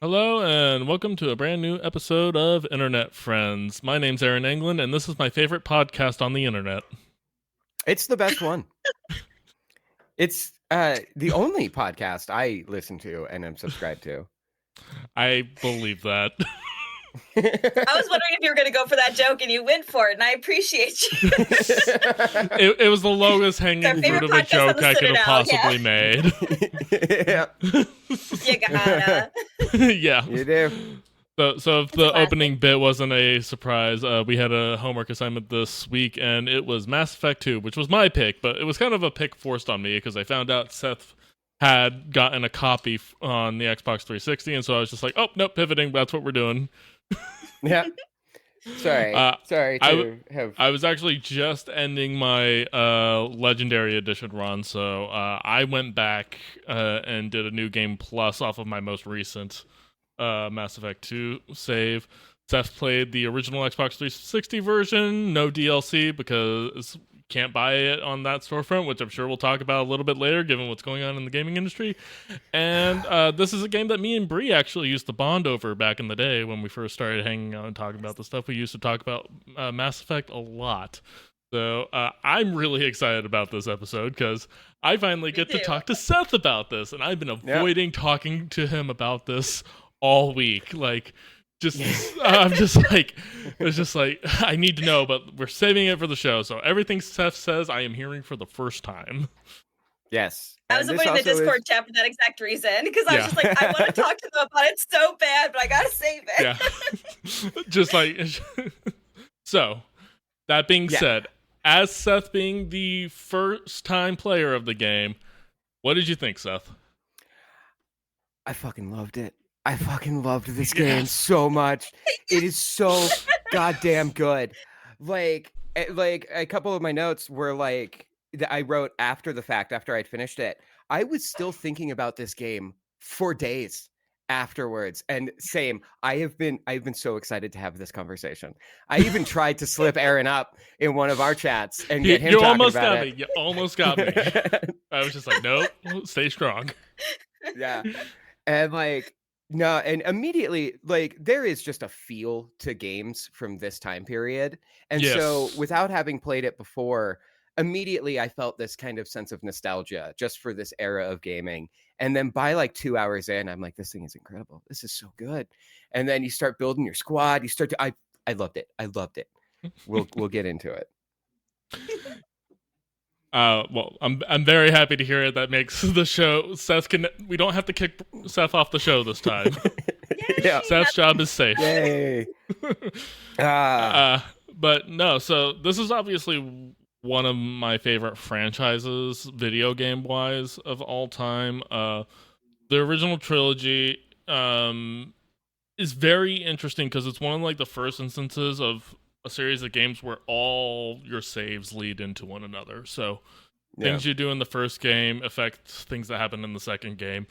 Hello and welcome to a brand new episode of Internet Friends. My name's Aaron England, and this is my favorite podcast on the internet. It's the best one. It's the only podcast I listen to and am subscribed to. I believe that. I was wondering if you were going to go for that joke, and you went for it, and I appreciate you. It was the lowest hanging fruit of a joke I could have possibly made. Yeah. You gotta. Yeah. You do. So if the opening bit wasn't a surprise, we had a homework assignment this week, and it was Mass Effect 2, which was my pick, but it was kind of a pick forced on me because I found out Seth had gotten a copy on the Xbox 360, and so I was just like, oh, nope, pivoting, that's what we're doing. Yeah. Sorry. I was actually just ending my Legendary Edition run, so I went back and did a new game plus off of my most recent Mass Effect 2 save. Seth played the original Xbox 360 version, no DLC because you can't buy it on that storefront, which I'm sure we'll talk about a little bit later given what's going on in the gaming industry. And this is a game that me and Bree actually used to bond over back in the day when we first started hanging out and talking about the stuff. We used to talk about Mass Effect a lot. So I'm really excited about this episode because I finally get to talk to Seth about this, and I've been avoiding talking to him about this all week. I'm just like, it's just like, I need to know, but we're saving it for the show. So everything Seth says, I am hearing for the first time. Yes. I was avoiding the Discord chat for that exact reason, because I was just like, I want to talk to them about it so bad, but I gotta save it. Yeah. Just like, so that being said, as Seth being the first time player of the game, what did you think, Seth? I fucking loved it. I fucking loved this game so much. It is so goddamn good. Like a couple of my notes were like that I wrote after the fact, after I'd finished it. I was still thinking about this game for days afterwards. And same, I've been so excited to have this conversation. I even tried to slip Aaron up in one of our chats and get him talking about it. You almost got me. I was just like, nope, stay strong. Yeah. And like, no, and immediately, like, there is just a feel to games from this time period. And so without having played it before, immediately I felt this kind of sense of nostalgia just for this era of gaming. And then by like 2 hours in, I'm like, this thing is incredible. This is so good. And then you start building your squad. You start to, I loved it. I loved it. We'll get into it. Well, I'm very happy to hear it. That makes the show. We don't have to kick Seth off the show this time. Yeah. Seth's job is safe. Yay. But no, so this is obviously one of my favorite franchises, video game wise, of all time. The original trilogy is very interesting because it's one of like the first instances of a series of games where all your saves lead into one another. So things you do in the first game affect things that happen in the second game,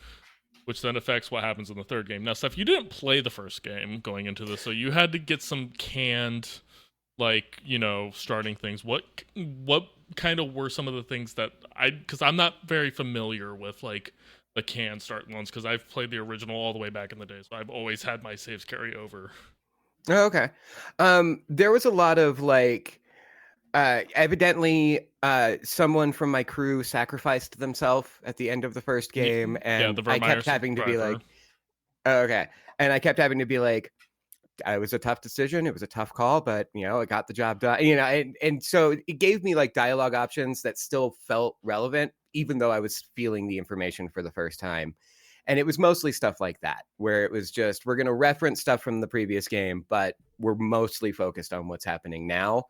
which then affects what happens in the third game. Now, Steph, you didn't play the first game going into this, so you had to get some canned, like, starting things. What kind of were some of the things that because I'm not very familiar with, like, the canned start ones, because I've played the original all the way back in the day, so I've always had my saves carry over. Oh, okay. There was a lot of like, evidently, someone from my crew sacrificed themselves at the end of the first game, and I kept having to be like, oh, okay. And I kept having to be like, it was a tough decision. It was a tough call, but it got the job done. And so it gave me like dialogue options that still felt relevant, even though I was feeling the information for the first time. And it was mostly stuff like that, where it was just, we're going to reference stuff from the previous game, but we're mostly focused on what's happening now.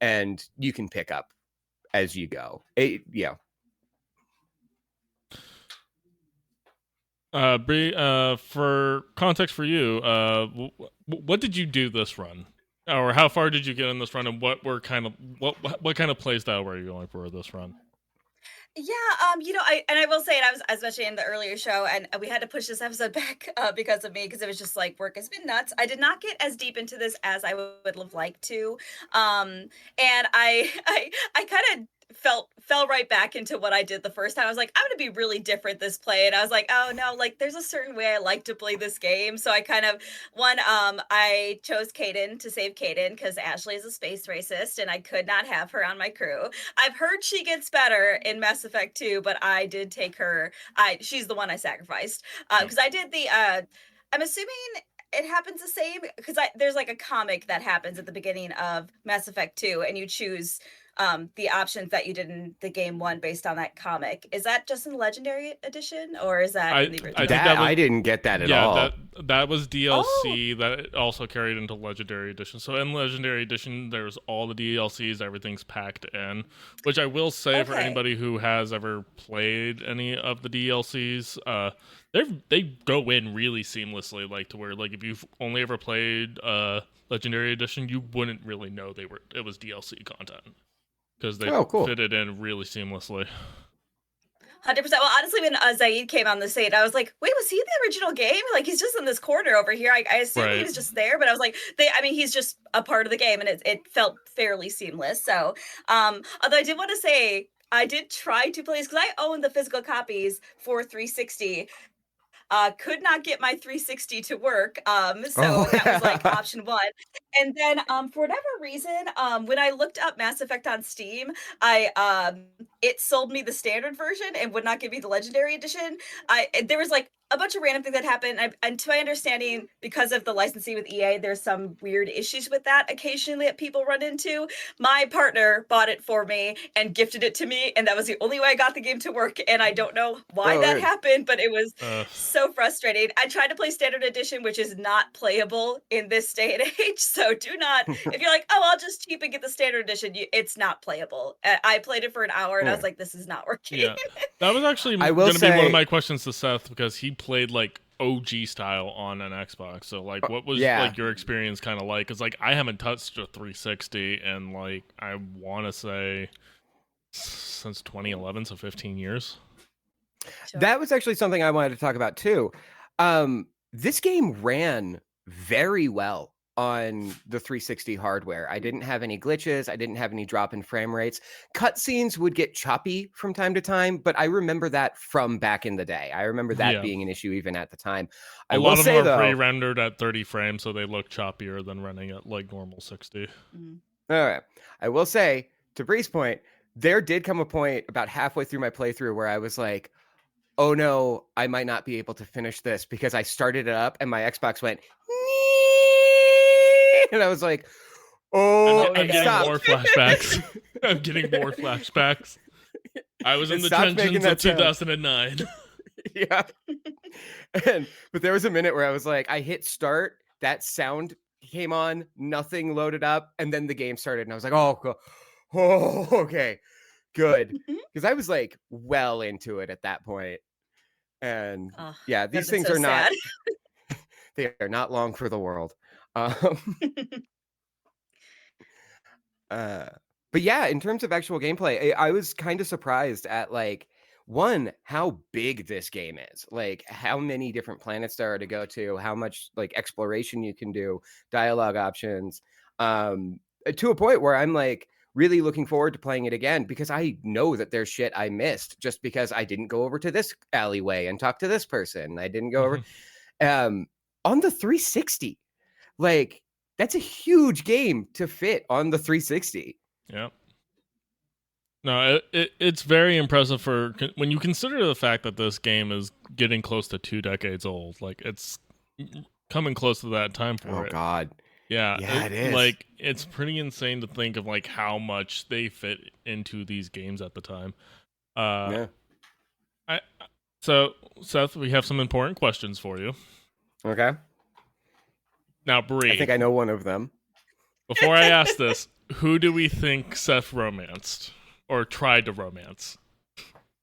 And you can pick up as you go. Bree, for context for you, what did you do this run? Or how far did you get in this run, and what kind of play style were you going for this run? Yeah, I will say, and I was especially in the earlier show, and we had to push this episode back because of me, because it was just like work has been nuts. I did not get as deep into this as I would have liked to, and I kind of fell right back into what I did the first time. I was like, I'm gonna be really different this play, and I was like, oh no, like there's a certain way I like to play this game. So I kind of I chose Kaden to save Kaden because Ashley is a space racist, and I could not have her on my crew. I've heard she gets better in Mass Effect 2, but I did take her. She's the one I sacrificed because I did the. I'm assuming it happens the same because there's like a comic that happens at the beginning of Mass Effect 2, and you choose the options that you did in the game 1 based on that comic. Is that just in the Legendary Edition, or is that in the original? I didn't get that at all. Yeah, that was DLC that it also carried into Legendary Edition. So in Legendary Edition, there's all the DLCs, everything's packed in, which I will say for anybody who has ever played any of the DLCs, they go in really seamlessly, like to where like if you've only ever played Legendary Edition, you wouldn't really know it was DLC content. Because they fit it in really seamlessly. 100%. Well, honestly, when Zaid came on the stage, I was like, wait, was he in the original game? Like, he's just in this corner over here. I assumed he was just there, but I was like, he's just a part of the game, and it felt fairly seamless. So, although I did want to say, I did try to play this, because I own the physical copies for 360. Could not get my 360 to work. So that was like option 1. And then for whatever reason, when I looked up Mass Effect on Steam, it sold me the standard version and would not give me the Legendary Edition. There was like a bunch of random things that happened. And to my understanding, because of the licensing with EA, there's some weird issues with that occasionally that people run into. My partner bought it for me and gifted it to me, and that was the only way I got the game to work. And I don't know why that happened, but it was so frustrating. I tried to play Standard Edition, which is not playable in this day and age. So do not, if you're like, oh, I'll just cheap and get the Standard Edition, it's not playable. I played it for an hour, and I was like, this is not working. Yeah. That was actually going to be one of my questions to Seth, because he played like OG style on an Xbox. So like, what was like your experience kind of like? Because like I haven't touched a 360 and like I want to say since 2011, so 15 years. Sure. That was actually something I wanted to talk about too. This game ran very well on the 360 hardware. I didn't have any glitches. I didn't have any drop in frame rates. Cutscenes would get choppy from time to time, but I remember that from back in the day. I remember that being an issue even at the time. A lot of them are pre-rendered at 30 frames, so they look choppier than running at like normal 60. All right. I will say, to Bree's point, there did come a point about halfway through my playthrough where I was like, oh no, I might not be able to finish this, because I started it up and my Xbox went, and I was like, oh, I'm getting more flashbacks. I'm getting more flashbacks. I was in the dungeons of 2009. Yeah. But there was a minute where I was like, I hit start, that sound came on, nothing loaded up, and then the game started, and I was like, oh, okay, good. Because I was like well into it at that point. And these things are not, they are not long for the world. But yeah, in terms of actual gameplay, I was kind of surprised at like, one, how big this game is, like how many different planets there are to go to, how much like exploration you can do, dialogue options, to a point where I'm like really looking forward to playing it again, because I know that there's shit I missed just because I didn't go over to this alleyway and talk to this person. I didn't go over on the 360. Like, that's a huge game to fit on the 360. Yeah. No, it's very impressive for when you consider the fact that this game is getting close to 2 decades old. Like, it's coming close to that time for it. Oh, God. Yeah, it is. Like, it's pretty insane to think of like how much they fit into these games at the time. So, Seth, we have some important questions for you. Okay. Now, Bree, I think I know one of them. Before I ask this, who do we think Seth romanced or tried to romance?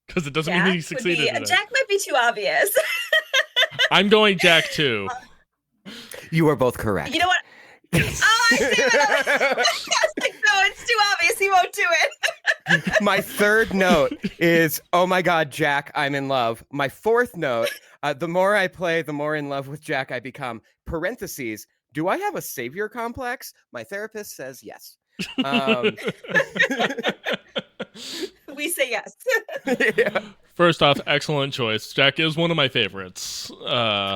Because it doesn't mean he succeeded. Jack might be too obvious. I'm going Jack too. You are both correct. You know what? Oh, I see it. No, it's too obvious. He won't do it. My third note is, oh my God, Jack, I'm in love. My fourth note, the more I play, the more in love with Jack I become. Parentheses, do I have a savior complex? My therapist says yes. We say yes. Yeah. First off, excellent choice. Jack is one of my favorites.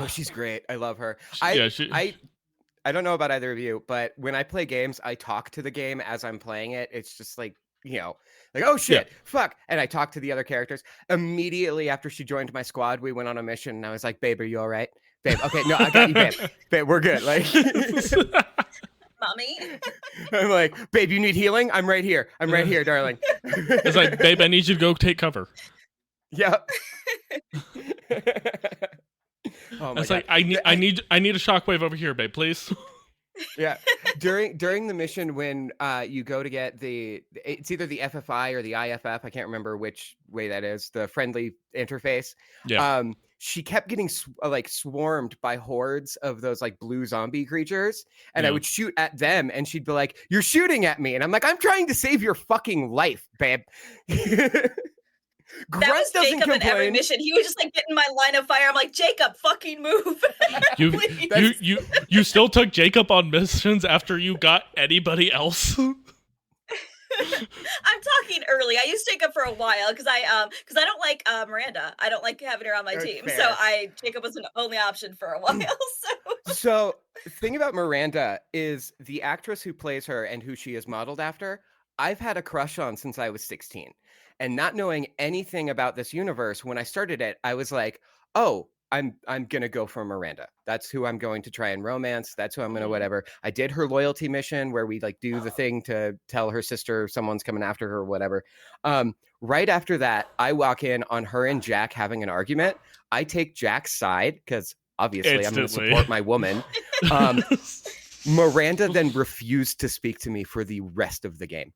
She's great. I love her. I don't know about either of you, but when I play games, I talk to the game as I'm playing it. It's just like, like, oh shit, fuck. And I talk to the other characters. Immediately after she joined my squad, we went on a mission and I was like, babe, are you all right? Babe, okay, no, I got you, babe. Babe, we're good. Like, mommy. I'm like, babe, you need healing? I'm right here. I'm right here, darling. It's like, babe, I need you to go take cover. Yeah. Oh my it's God. like I need a shockwave over here, babe, please. Yeah. During the mission when you go to get it's either the FFI or the IFF, I can't remember which way that is, the friendly interface. Yeah. She kept getting swarmed by hordes of those like blue zombie creatures, and I would shoot at them, and she'd be like, "You're shooting at me," and I'm like, "I'm trying to save your fucking life, babe." That was Jacob in every mission. He would just like get in my line of fire. I'm like, Jacob, fucking move. You still took Jacob on missions after you got anybody else? I'm talking early. I used Jacob for a while because I don't like Miranda. I don't like having her on my team. Fair. So Jacob was an only option for a while. So the thing about Miranda is the actress who plays her and who she is modeled after, I've had a crush on since I was 16. And not knowing anything about this universe, when I started it, I was like, oh, I'm going to go for Miranda. That's who I'm going to try and romance. That's who I'm going to whatever. I did her loyalty mission where we like do the thing to tell her sister someone's coming after her or whatever. Right after that, I walk in on her and Jack having an argument. I take Jack's side because obviously I'm going to support my woman. Miranda then refused to speak to me for the rest of the game.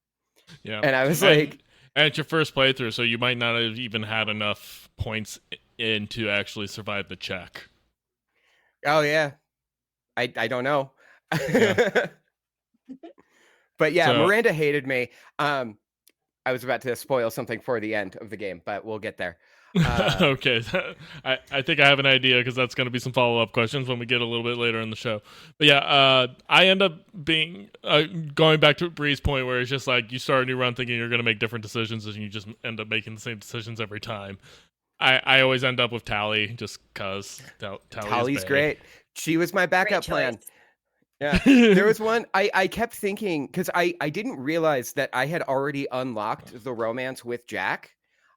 Yeah. And I was like... And it's your first playthrough, so you might not have even had enough points in to actually survive the check. Oh, yeah. I don't know. Yeah. But yeah, so, Miranda hated me. I was about to spoil something for the end of the game, but we'll get there. Okay. I think I have an idea because that's going to be some follow-up questions when we get a little bit later in the show. But yeah, I end up being going back to Bree's point where it's just like you start a new run thinking you're going to make different decisions and you just end up making the same decisions every time. I always end up with Tally just because Tally's great. She was my backup plan. Yeah, there was one I kept thinking because I didn't realize that I had already unlocked the romance with Jack.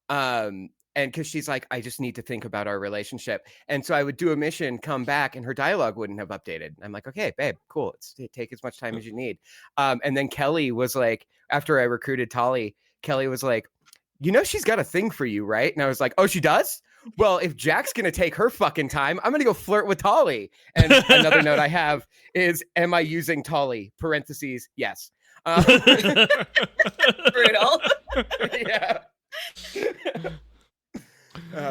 And because she's like, I just need to think about our relationship. And so I would do a mission, come back, and her dialogue wouldn't have updated. I'm like, okay, babe, cool. Take as much time as you need. And then Kelly was like, after I recruited Tally, Kelly was like, she's got a thing for you, right? And I was like, oh, she does? Well, if Jack's going to take her fucking time, I'm going to go flirt with Tally. And another note I have is, am I using Tally? Parentheses, yes. Brutal. Yeah.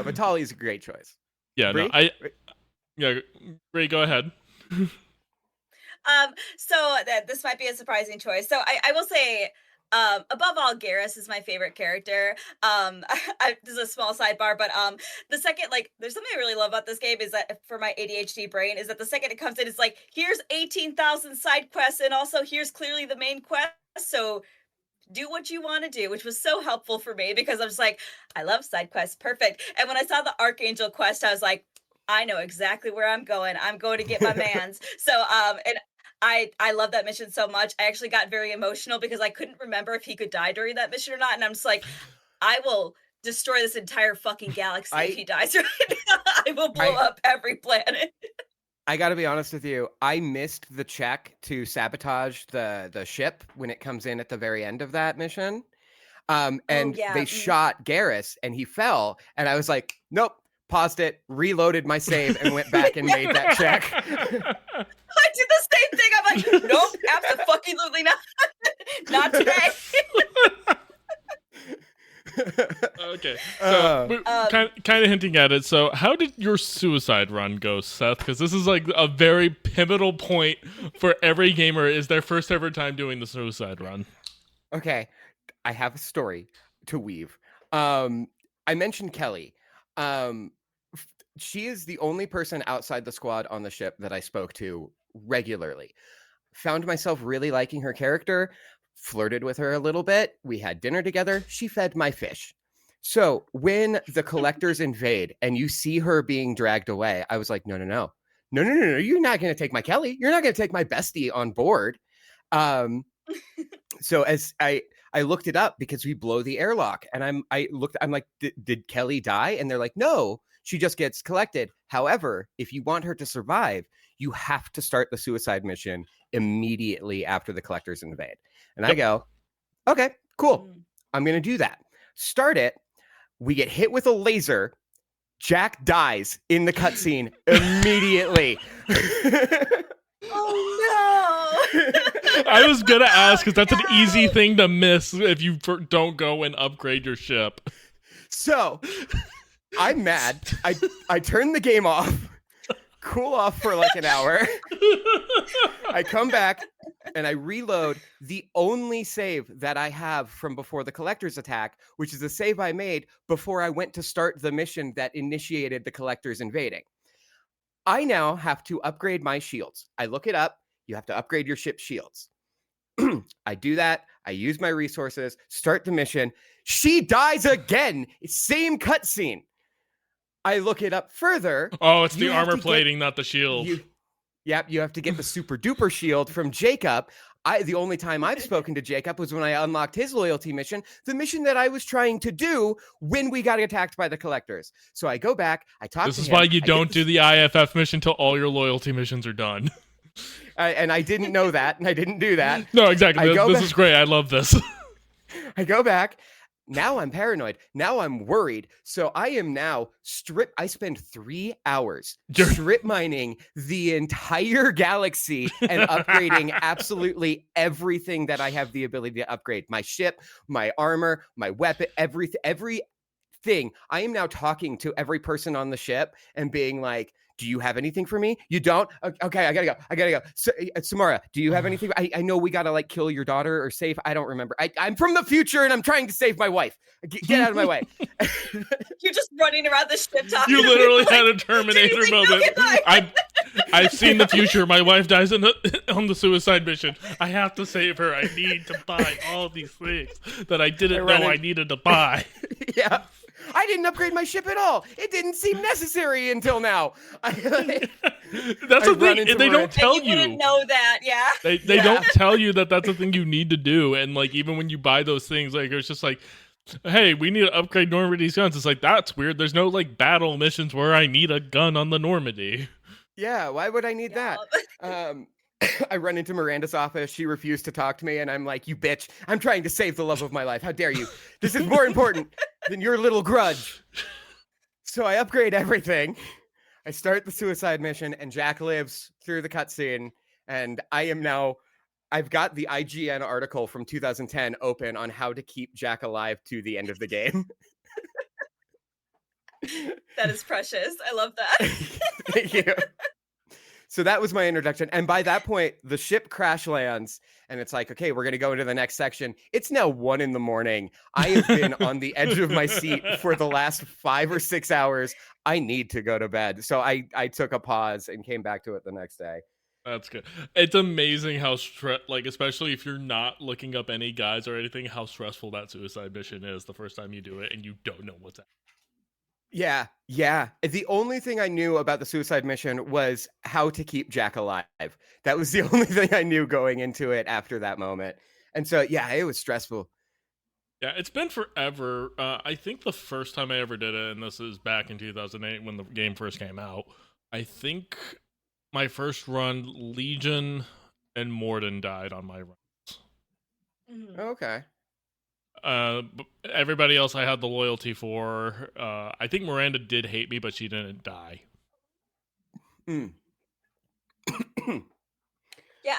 But Tally's a great choice. Yeah, Bree? Bree, go ahead. So this might be a surprising choice. So I will say, above all, Garrus is my favorite character. This is a small sidebar, but the second, there's something I really love about this game is that for my ADHD brain is that the second it comes in, it's like, here's 18,000 side quests, and also here's clearly the main quest. So do what you want to do, which was so helpful for me because I'm just like, I love side quests. Perfect. And when I saw the Archangel quest, I was like, I know exactly where I'm going. I'm going to get my mans. So, and I love that mission so much. I actually got very emotional because I couldn't remember if he could die during that mission or not. And I'm just like, I will destroy this entire fucking galaxy if he dies right now. I will blow up every planet. I got to be honest with you. I missed the check to sabotage the ship when it comes in at the very end of that mission. They shot Garrus and he fell. And I was like, nope, paused it, reloaded my save and went back and made that check. I did the same thing. I'm like, nope, absolutely not. Not today. Okay, so we're kind of hinting at it. So how did your suicide run go, Seth? Because this is like a very pivotal point for every gamer, is their first ever time doing the suicide run. Okay, I have a story to weave. I mentioned Kelly. She is the only person outside the squad on the ship that I spoke to regularly. Found myself really liking her character. flirted with her a little bit. We had dinner together. She fed my fish. So when the collectors invade and you see her being dragged away, I was like, no. You're not going to take my Kelly. You're not going to take my bestie on board. So as I looked it up because we blow the airlock, and I'm like, did Kelly die? And they're like, no, she just gets collected. However, if you want her to survive, you have to start the suicide mission immediately after the collectors invade. And I go, okay, cool. I'm going to do that. Start it. We get hit with a laser. Jack dies in the cutscene immediately. Oh no! I was gonna ask because that's an easy thing to miss if you don't go and upgrade your ship. So I'm mad. I turn the game off, cool off for like an hour. I come back and I reload the only save that I have from before the collectors attack, which is a save I made before I went to start the mission that initiated the collectors invading. I now have to upgrade my shields. I look it up. You have to upgrade your ship's shields. I do that. I use my resources, start the mission. She dies again. Same cutscene. I look it up further. Oh, it's the armor plating, not the shield. You have to get the super duper shield from Jacob. The only time I've spoken to Jacob was when I unlocked his loyalty mission, the mission that I was trying to do when we got attacked by the collectors. So I go back, I talk to him. This is why you don't do the IFF mission till all your loyalty missions are done. And I didn't know that, and I didn't do that. No, exactly. This is great. I love this. I go back. Now I'm paranoid. Now I'm worried. So I am now I spend 3 hours strip mining the entire galaxy and upgrading absolutely everything that I have the ability to upgrade. My ship, my armor, my weapon, everything. I am now talking to every person on the ship and being like, do you have anything for me? You don't? Okay, I gotta go. So, Samara, do you have anything? I know we gotta like kill your daughter or save. I don't remember. I'm from the future and I'm trying to save my wife. Get out of my way. You're just running around the ship talking. You literally had a Terminator moment. I've seen the future. My wife dies on the suicide mission. I have to save her. I need to buy all these things that I didn't know I needed to buy. Yeah. I didn't upgrade my ship at all. It didn't seem necessary until now. That's the thing. They don't tell you. You wouldn't know that, yeah. They don't tell you that that's the thing you need to do. And like even when you buy those things, like it's just like, hey, we need to upgrade Normandy's guns. It's like, that's weird. There's no like battle missions where I need a gun on the Normandy. Yeah, why would I need that? I run into Miranda's office. She refused to talk to me, and I'm like, you bitch. I'm trying to save the love of my life. How dare you? This is more important than your little grudge. So I upgrade everything. I start the suicide mission, and Jack lives through the cutscene, and I've got the IGN article from 2010 open on how to keep Jack alive to the end of the game. That is precious. I love that. Thank you. So that was my introduction. And by that point, the ship crash lands and it's like, okay, we're going to go into the next section. It's now 1 a.m. I have been on the edge of my seat for the last 5 or 6 hours. I need to go to bed. So I took a pause and came back to it the next day. That's good. It's amazing how especially if you're not looking up any guides or anything, how stressful that suicide mission is the first time you do it and you don't know what's happening. Yeah. The only thing I knew about the suicide mission was how to keep Jack alive. That was the only thing I knew going into it after that moment. And so, yeah, it was stressful. Yeah, it's been forever. I think the first time I ever did it, and this is back in 2008 when the game first came out, I think my first run, Legion and Morden died on my runs. Mm-hmm. Okay. Everybody else I had the loyalty for. I think Miranda did hate me, but she didn't die. Yeah,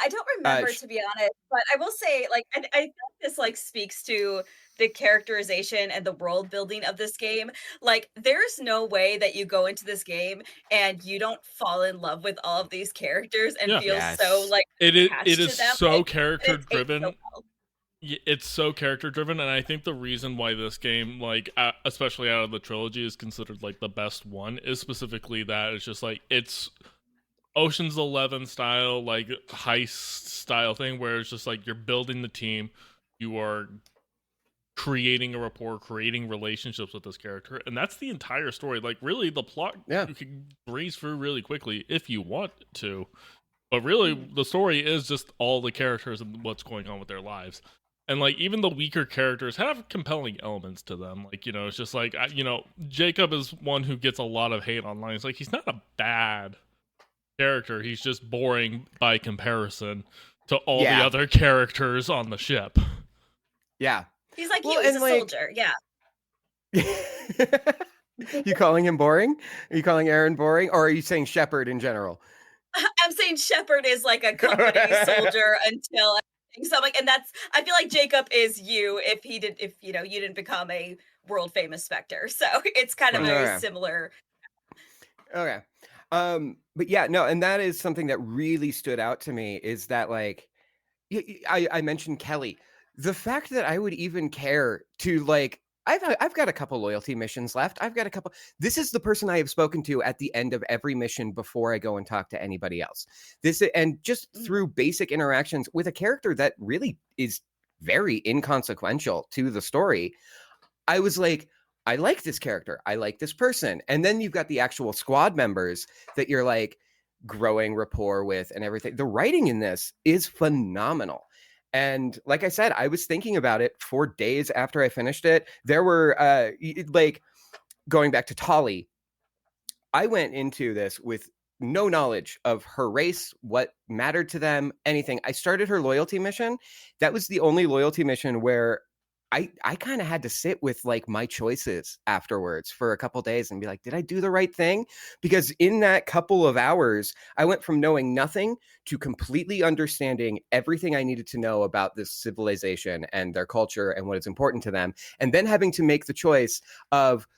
I don't remember to be honest, but I will say, like, I think this like speaks to the characterization and the world building of this game. Like, there's no way that you go into this game and you don't fall in love with all of these characters and feel so like it is so character driven. It's so character driven, and I think the reason why this game, like, especially out of the trilogy, is considered like the best one is specifically that it's just like it's Ocean's 11 style, like heist style thing, where it's just like you're building the team, you are creating a rapport, creating relationships with this character, and that's the entire story. Like, really, the plot you can breeze through really quickly if you want to, but really, the story is just all the characters and what's going on with their lives. And, like, even the weaker characters have compelling elements to them. Like, you know, it's just like, you know, Jacob is one who gets a lot of hate online. It's like, he's not a bad character. He's just boring by comparison to all the other characters on the ship. Yeah. He's like, he's a soldier. Yeah. You calling him boring? Are you calling Aaron boring? Or are you saying Shepard in general? I'm saying Shepard is like a company soldier until... So like, and that's, I feel like Jacob is you if you didn't become a world famous Spectre. So it's kind of very similar. Okay. But yeah, no, and that is something that really stood out to me is that, like, I mentioned Kelly. The fact that I would even care to, like, I've got a couple loyalty missions left. This is the person I have spoken to at the end of every mission before I go and talk to anybody else. And just through basic interactions with a character that really is very inconsequential to the story, I was like, I like this character. I like this person. And then you've got the actual squad members that you're like growing rapport with and everything. The writing in this is phenomenal. And like I said, I was thinking about it for days after I finished it. There were, like, going back to Tali, I went into this with no knowledge of her race, what mattered to them, anything. I started her loyalty mission. That was the only loyalty mission where I kind of had to sit with, like, my choices afterwards for a couple days and be like, did I do the right thing? Because in that couple of hours, I went from knowing nothing to completely understanding everything I needed to know about this civilization and their culture and what is important to them. And then having to make the choice of,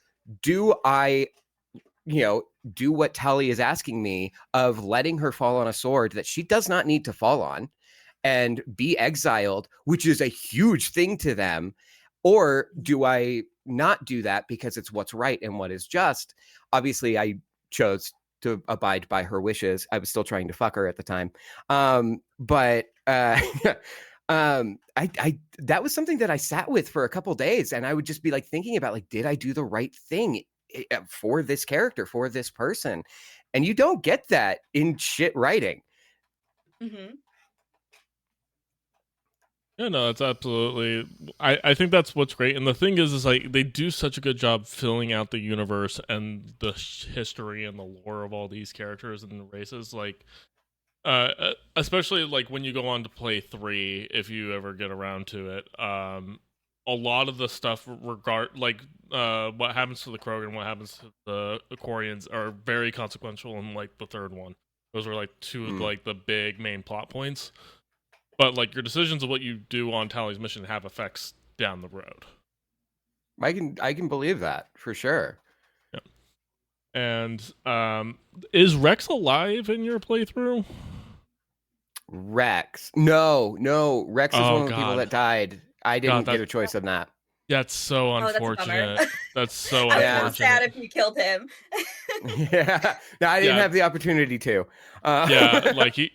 do I, do what Tali is asking me of letting her fall on a sword that she does not need to fall on and be exiled, which is a huge thing to them? Or do I not do that because it's what's right and what is just? Obviously, I chose to abide by her wishes. I was still trying to fuck her at the time. But that was something that I sat with for a couple days, and I would just be like thinking about, like, did I do the right thing for this character, for this person? And you don't get that in shit writing. Mm-hmm. Yeah, no, it's absolutely. I think that's what's great, and the thing is like they do such a good job filling out the universe and the history and the lore of all these characters and the races. Like, especially like when you go on to play 3, if you ever get around to it, a lot of the stuff what happens to the Krogan, what happens to the Quarians are very consequential in like the 3rd one. Those are like 2 of like the big main plot points. But, like, your decisions of what you do on Tali's mission have effects down the road. I can believe that, for sure. Yeah. And, is Rex alive in your playthrough? Rex? No. Rex is one of the people that died. I didn't get a choice on that. That's so unfortunate. That's so unfortunate. I was sad if you killed him. Yeah. No, I didn't have the opportunity to. Yeah, like he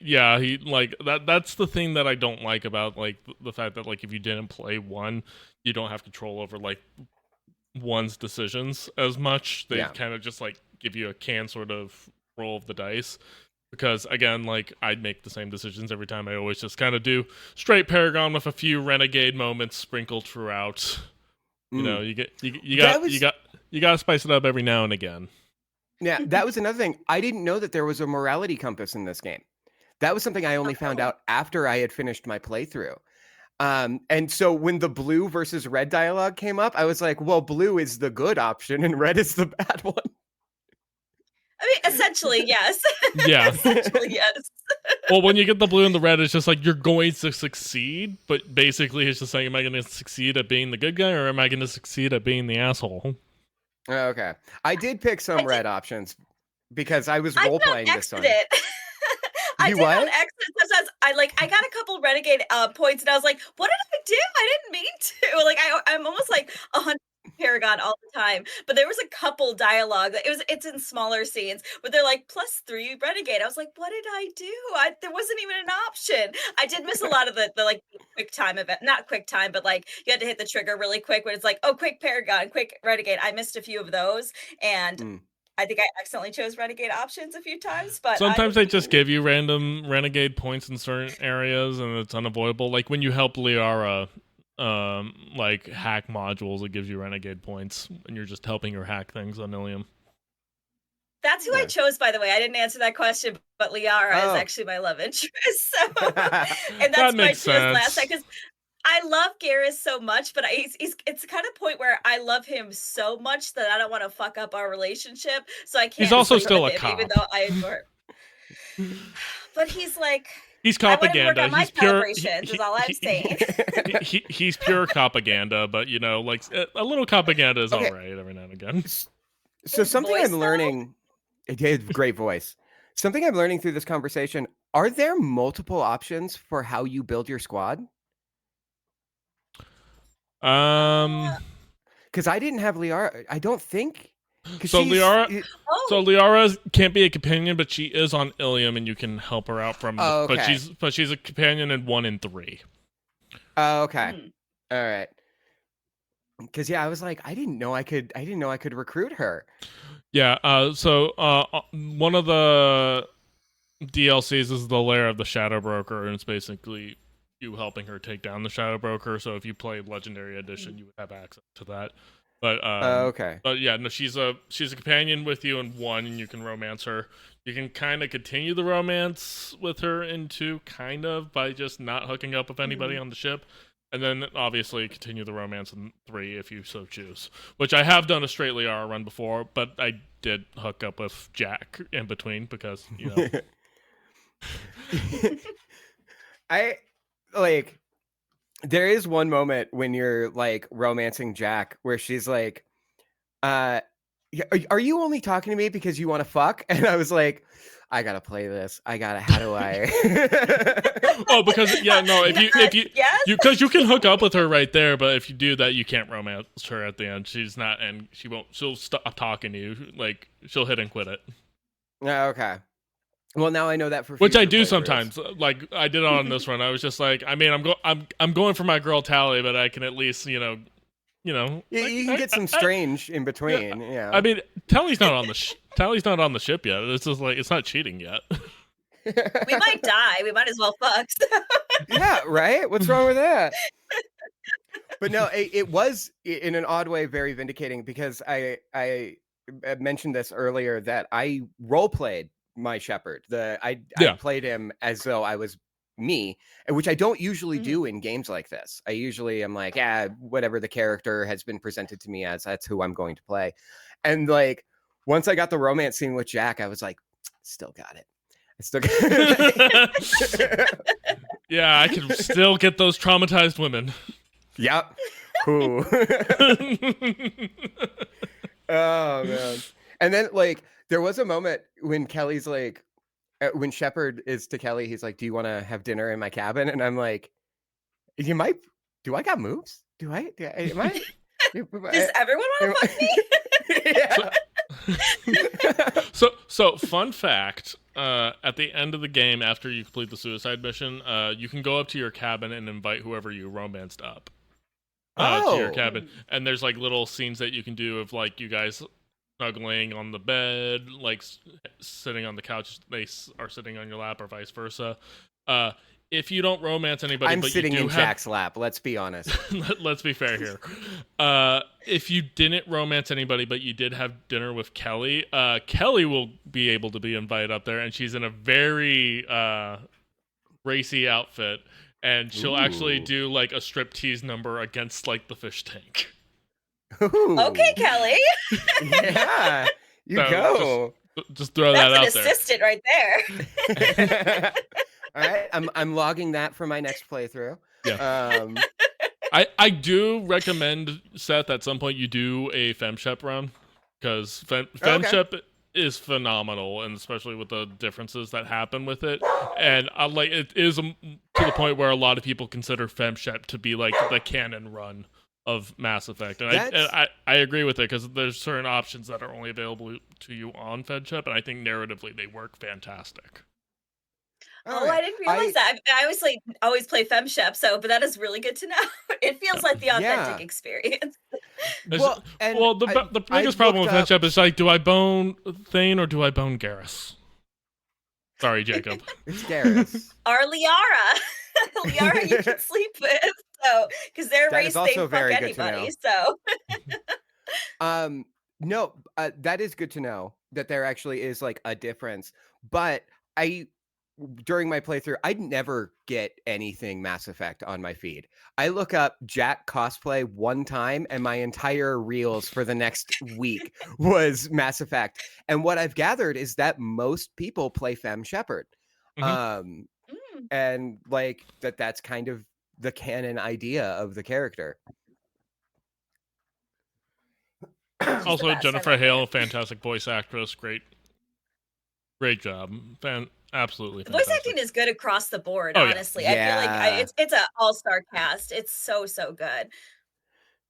like that's the thing that I don't like about like the fact that like if you didn't play 1, you don't have control over like 1's decisions as much. They kind of just like give you a can sort of roll of the dice. Because again, like I'd make the same decisions every time. I always just kind of do straight Paragon with a few renegade moments sprinkled throughout. You know, you got to spice it up every now and again. Yeah, that was another thing. I didn't know that there was a morality compass in this game. That was something I only found out after I had finished my playthrough. And so when the blue versus red dialogue came up, I was like, well, blue is the good option and red is the bad one. I mean, essentially, yes. Yeah. Essentially, yes. Well, when you get the blue and the red, it's just like you're going to succeed, but basically it's just saying, am I going to succeed at being the good guy or am I going to succeed at being the asshole? Okay. I did pick some red options because I was role-playing this one. I did on exit. I got a couple renegade points and I was like, what did I do? I didn't mean to. Like, I'm almost like 100 Paragon all the time, but there was a couple dialogue. It's in smaller scenes where they're like +3 Renegade. I was like, what did I do? There wasn't even an option. I did miss a lot of the like quick time event, not quick time, but like you had to hit the trigger really quick when it's like, oh, quick Paragon, quick Renegade. I missed a few of those, and I think I accidentally chose Renegade options a few times, but sometimes they just give you random Renegade points in certain areas, and it's unavoidable. Like when you help Liara, like hack modules, it gives you Renegade points, and you're just helping her hack things on Ilium. That's who I chose, by the way. I didn't answer that question, but Liara is actually my love interest. So, and that's my choice last time, because I love Garrus so much, but it's kind of point where I love him so much that I don't want to fuck up our relationship. So I can't. He's also still a cop, even though I adore him. But he's like, he's propaganda. He's pure. Is all I'm saying. He's pure propaganda, but you know, like a little propaganda is all right every now and again. So something I'm learning. Great voice. Something I'm learning through this conversation: are there multiple options for how you build your squad? Because I didn't have Liara. I don't think. So Liara can't be a companion, but she is on Ilium, and you can help her out from. Okay. But she's a companion in 1 and 3. Okay. All right. Because I was like, I didn't know I could recruit her. Yeah. So one of the DLCs is the Lair of the Shadow Broker, and it's basically you helping her take down the Shadow Broker. So if you play Legendary Edition, you would have access to that. But okay. But yeah, no, she's a companion with you in 1, and you can romance her. You can kind of continue the romance with her in 2, kind of by just not hooking up with anybody on the ship, and then obviously continue the romance in 3 if you so choose. Which I have done a straight Liara run before, but I did hook up with Jack in between because I like. There is one moment when you're like romancing Jack where she's like, are you only talking to me because you want to fuck? And I was like, I gotta play this. How do I? Oh, because if you because you can hook up with her right there, but if you do that, you can't romance her at the end. She's not, and she'll stop talking to you. Like she'll hit and quit it. Okay. Well, now I know that for which I do sometimes. Like I did on this run. I was just like, I mean, I'm going for my girl Tally, but I can at least you can get some strange in between. Yeah. I mean, Tally's not on the Tally's not on the ship yet. It's just like it's not cheating yet. We might die. We might as well fuck. Yeah, right. What's wrong with that? But no, it was in an odd way very vindicating because I mentioned this earlier that I role played my shepherd. I played him as though I was me, which I don't usually do in games like this. I usually am like, whatever the character has been presented to me as, that's who I'm going to play. And like once I got the romance scene with Jack, I was like, still got it. I still got it. Yeah, I can still get those traumatized women. Yep. Cool. Oh man. And then like there was a moment when Kelly's like, when Shepard is to Kelly, he's like, do you want to have dinner in my cabin? And I'm like, you might. Do I got moves? Am I? Does everyone want to fuck me? So fun fact, at the end of the game, after you complete the suicide mission, you can go up to your cabin and invite whoever you romanced up to your cabin. And there's like little scenes that you can do of like you guys snuggling on the bed, like sitting on the couch, they are sitting on your lap, or vice versa. If you don't romance anybody, I'm sitting in Jack's lap. Let's be honest. Let's be fair here. If you didn't romance anybody, but you did have dinner with Kelly, Kelly will be able to be invited up there, and she's in a very racy outfit, and she'll actually do like a striptease number against like the fish tank. Ooh. Okay, Kelly. Yeah, go. Just throw that out there. That's an assistant right there. All right, I'm logging that for my next playthrough. Yeah. I do recommend, Seth, at some point you do a FemShep run, because FemShep is phenomenal, and especially with the differences that happen with it. And it is to the point where a lot of people consider FemShep to be like the canon run of Mass Effect, and I agree with it because there's certain options that are only available to you on FedChip, and I think narratively they work fantastic. Oh, I didn't realize that. I always play FemShep, but that is really good to know. It feels like the authentic experience. The biggest problem with FemShep is like, do I bone Thane or do I bone Garrus? Sorry, Jacob. It's Garrus. Or Liara. Liara you can sleep with, because their race they fuck anybody. So no, that is good to know that there actually is like a difference. But during my playthrough, I'd never get anything Mass Effect on my feed. I look up Jack cosplay one time and my entire reels for the next week was Mass Effect. And what I've gathered is that most people play Femme Shepard. And like that's kind of the canon idea of the character. Also, Jennifer Hale, fantastic voice actress, great job, absolutely fantastic. The voice acting is good across the board. Honestly, I feel like it's an all-star cast. It's so good.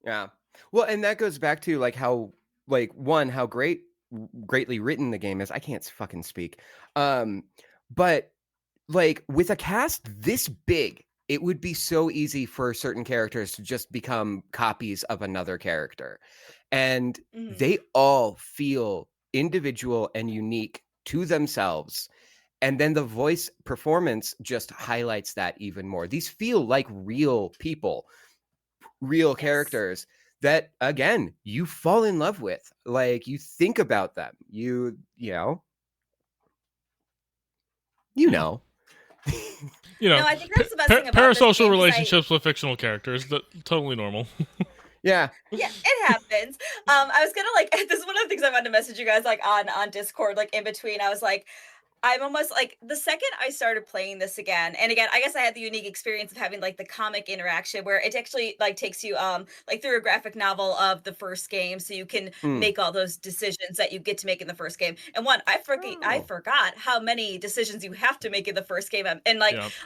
Yeah, well, and that goes back to like how how greatly written the game is. I can't fucking speak, but like with a cast this big, it would be so easy for certain characters to just become copies of another character. And they all feel individual and unique to themselves. And then the voice performance just highlights that even more. These feel like real people, real characters that, again, you fall in love with. Like, you think about them. You know. No, I think that's the best thing about parasocial relationships with fictional characters. Totally normal. Yeah, it happens. I was gonna this is one of the things I wanted to message you guys on Discord, in between. I was like, I'm almost the second I started playing this again, and again, I guess I had the unique experience of having the comic interaction where it actually takes you through a graphic novel of the first game, so you can make all those decisions that you get to make in the first game. And I forgot how many decisions you have to make in the first game, and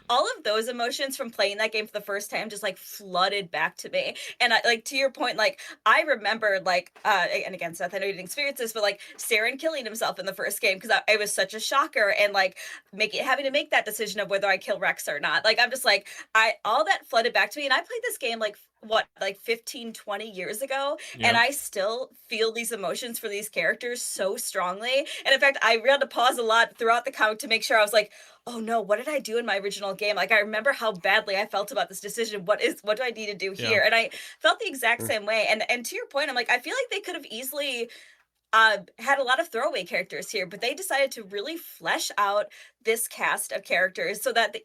all of those emotions from playing that game for the first time just flooded back to me. And to your point, I remember and again, Seth, I know you didn't experience this, but Saren killing himself in the first game because it was such a shocker. And having to make that decision of whether I kill Rex or not. I'm just all that flooded back to me. And I played this game 15, 20 years ago. Yeah. And I still feel these emotions for these characters so strongly. And in fact, I had to pause a lot throughout the comic to make sure I was oh no, what did I do in my original game? I remember how badly I felt about this decision. What do I need to do here? And I felt the exact same way. And to your point, I'm I feel like they could have easily had a lot of throwaway characters here, but they decided to really flesh out this cast of characters so that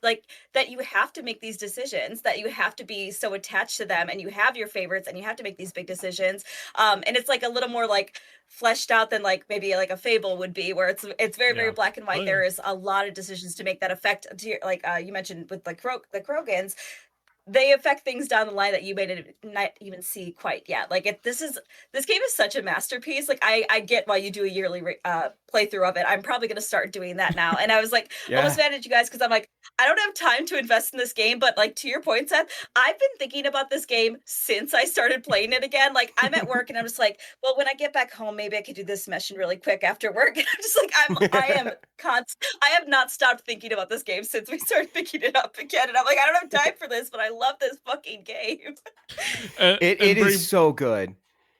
that you have to make these decisions, that you have to be so attached to them, and you have your favorites, and you have to make these big decisions. And it's a little more fleshed out than maybe a Fable would be, where it's very very black and white. There is a lot of decisions to make that affect to your, you mentioned with the Krogans. They affect things down the line that you may not even see quite yet. This game is such a masterpiece. I get why you do a yearly playthrough of it. I'm probably going to start doing that now. And I was almost mad at you guys because I'm I don't have time to invest in this game. But to your point, Seth, I've been thinking about this game since I started playing it again. I'm at work and I'm just well, when I get back home, maybe I could do this mission really quick after work. And I'm just I have not stopped thinking about this game since we started picking it up again. And I'm I don't have time for this, but I love this fucking game. It is so good.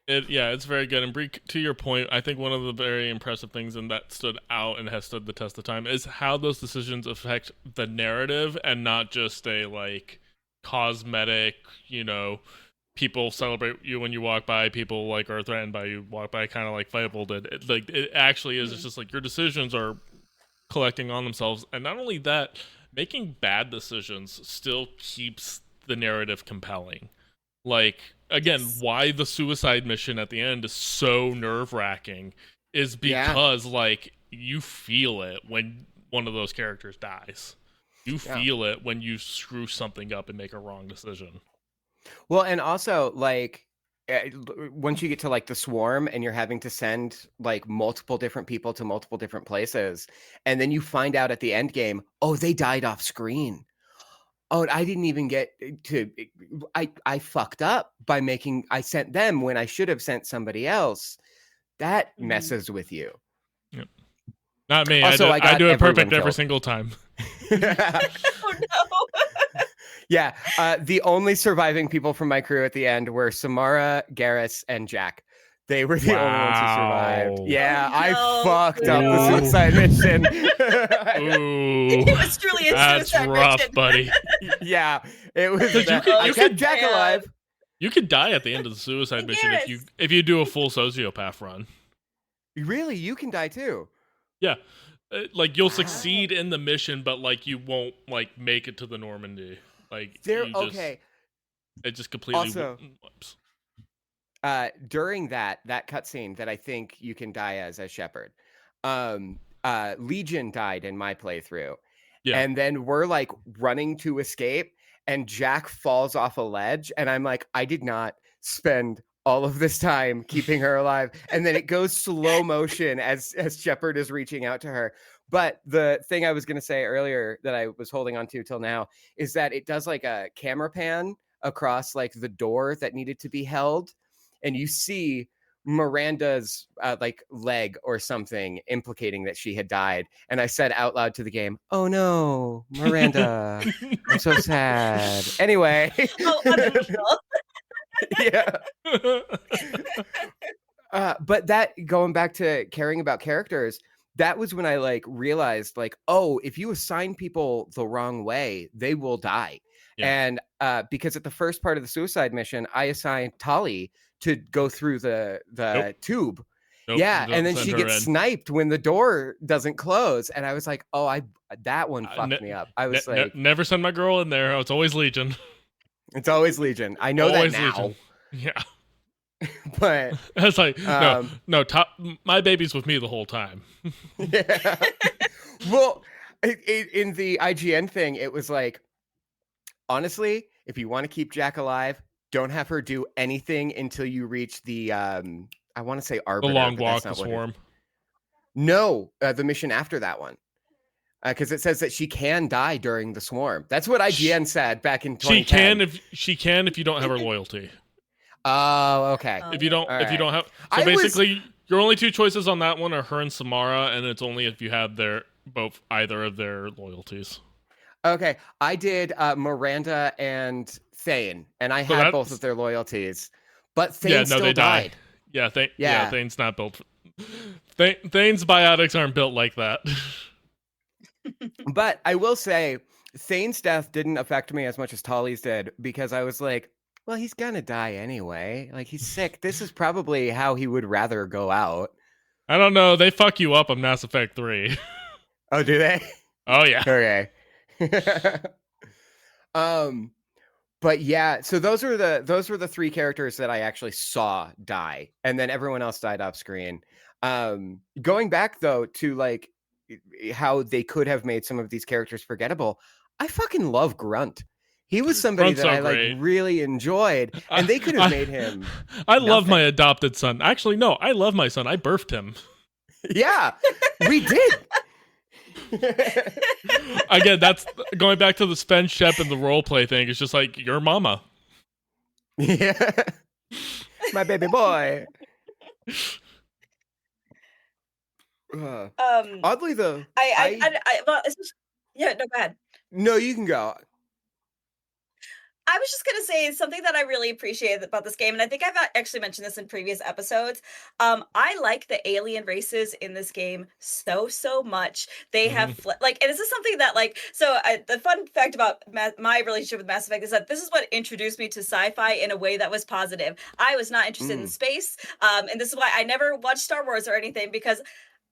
It's very good. And Bree, to your point, I think one of the very impressive things and that stood out and has stood the test of time is how those decisions affect the narrative and not just a cosmetic, people celebrate you when you walk by, people are threatened by you walk by, kind of like Fable did. It actually is. It's just your decisions are collecting on themselves, and not only that, making bad decisions still keeps the narrative compelling. Again, why the suicide mission at the end is so nerve-wracking is because you feel it when one of those characters dies. You feel it when you screw something up and make a wrong decision. Well, and also once you get to the swarm and you're having to send multiple different people to multiple different places, and then you find out at the end game, oh, they died off screen. Oh, I didn't even get to. I fucked up by I sent them when I should have sent somebody else. That messes with you. Yep. Not me. Also, I do it perfect every single time. Oh no. Yeah. The only surviving people from my crew at the end were Samara, Garrus, and Jack. They were the only ones who survived. Yeah, Oh, no. I fucked up the suicide mission. Ooh, It was truly a that's suicide rough, mission. buddy. Yeah, it was. You kept Jack alive. You could die at the end of the suicide mission if you do a full sociopath run. Really, you can die too. Yeah, like you'll succeed in the mission, but like you won't like make it to the Normandy. Like okay. It just completely whoops. During that cutscene that I think you can die as Shepard, Legion died in my playthrough. Yeah. And then we're like running to escape and Jack falls off a ledge and I'm like, I did not spend all of this time keeping her alive. And then it goes slow motion as Shepard is reaching out to her. But the thing I was going to say earlier that I was holding on to till now is that it does like a camera pan across like the door that needed to be held. And you see Miranda's like leg or something implicating that she had died. And I said out loud to the game, "Oh no, Miranda, I'm so sad." Anyway. Yeah. But that, going back to caring about characters, that was when I like realized like, oh, if you assign people the wrong way, they will die. Yeah. And because at the first part of the suicide mission, I assigned Tali to go through the tube. Nope, yeah, and then she gets sniped when the door doesn't close. And I was like, oh, that one fucked me up. I was like, never send my girl in there. It's always Legion. It's always Legion. I know always that now. Legion. Yeah. But it's like my baby's with me the whole time. Yeah. Well, in the IGN thing, it was like, honestly, if you want to keep Jack alive, don't have her do anything until you reach the I want to say Arbiter. The long walk, the swarm. No, the mission after that one. Because it says that she can die during the swarm. That's what IGN said back in 2010. She can if you don't have her loyalty. Oh, okay. If you don't have, so basically your only two choices on that one are her and Samara, and it's only if you have either of their loyalties. Okay, I did Miranda and Thane, and I had both of their loyalties, but Thane still died. Yeah, Thane's not built. Thane's biotics aren't built like that. But I will say, Thane's death didn't affect me as much as Tali's did, because I was like, well, he's gonna die anyway. Like, he's sick. This is probably how he would rather go out. I don't know. They fuck you up on Mass Effect 3. Oh, do they? Oh, yeah. Okay. But yeah, so those were the three characters that I actually saw die, and then everyone else died off screen. Going back though to like how they could have made some of these characters forgettable, I fucking love Grunt. He was somebody Grunt's that I like really enjoyed, and they could have made him. I love my adopted son. Actually, no, I love my son. I birthed him. Yeah, we did. Again, that's going back to the Sven Shep and the role play thing. It's just like your mama. Yeah, my baby boy. Oddly though, well, yeah, no, go ahead. No, you can go. I was just going to say something that I really appreciate about this game, and I think I've actually mentioned this in previous episodes. I like the alien races in this game so much. They have and this is something that the fun fact about my relationship with Mass Effect is that this is what introduced me to sci-fi in a way that was positive. I was not interested in space, and this is why I never watched Star Wars or anything, because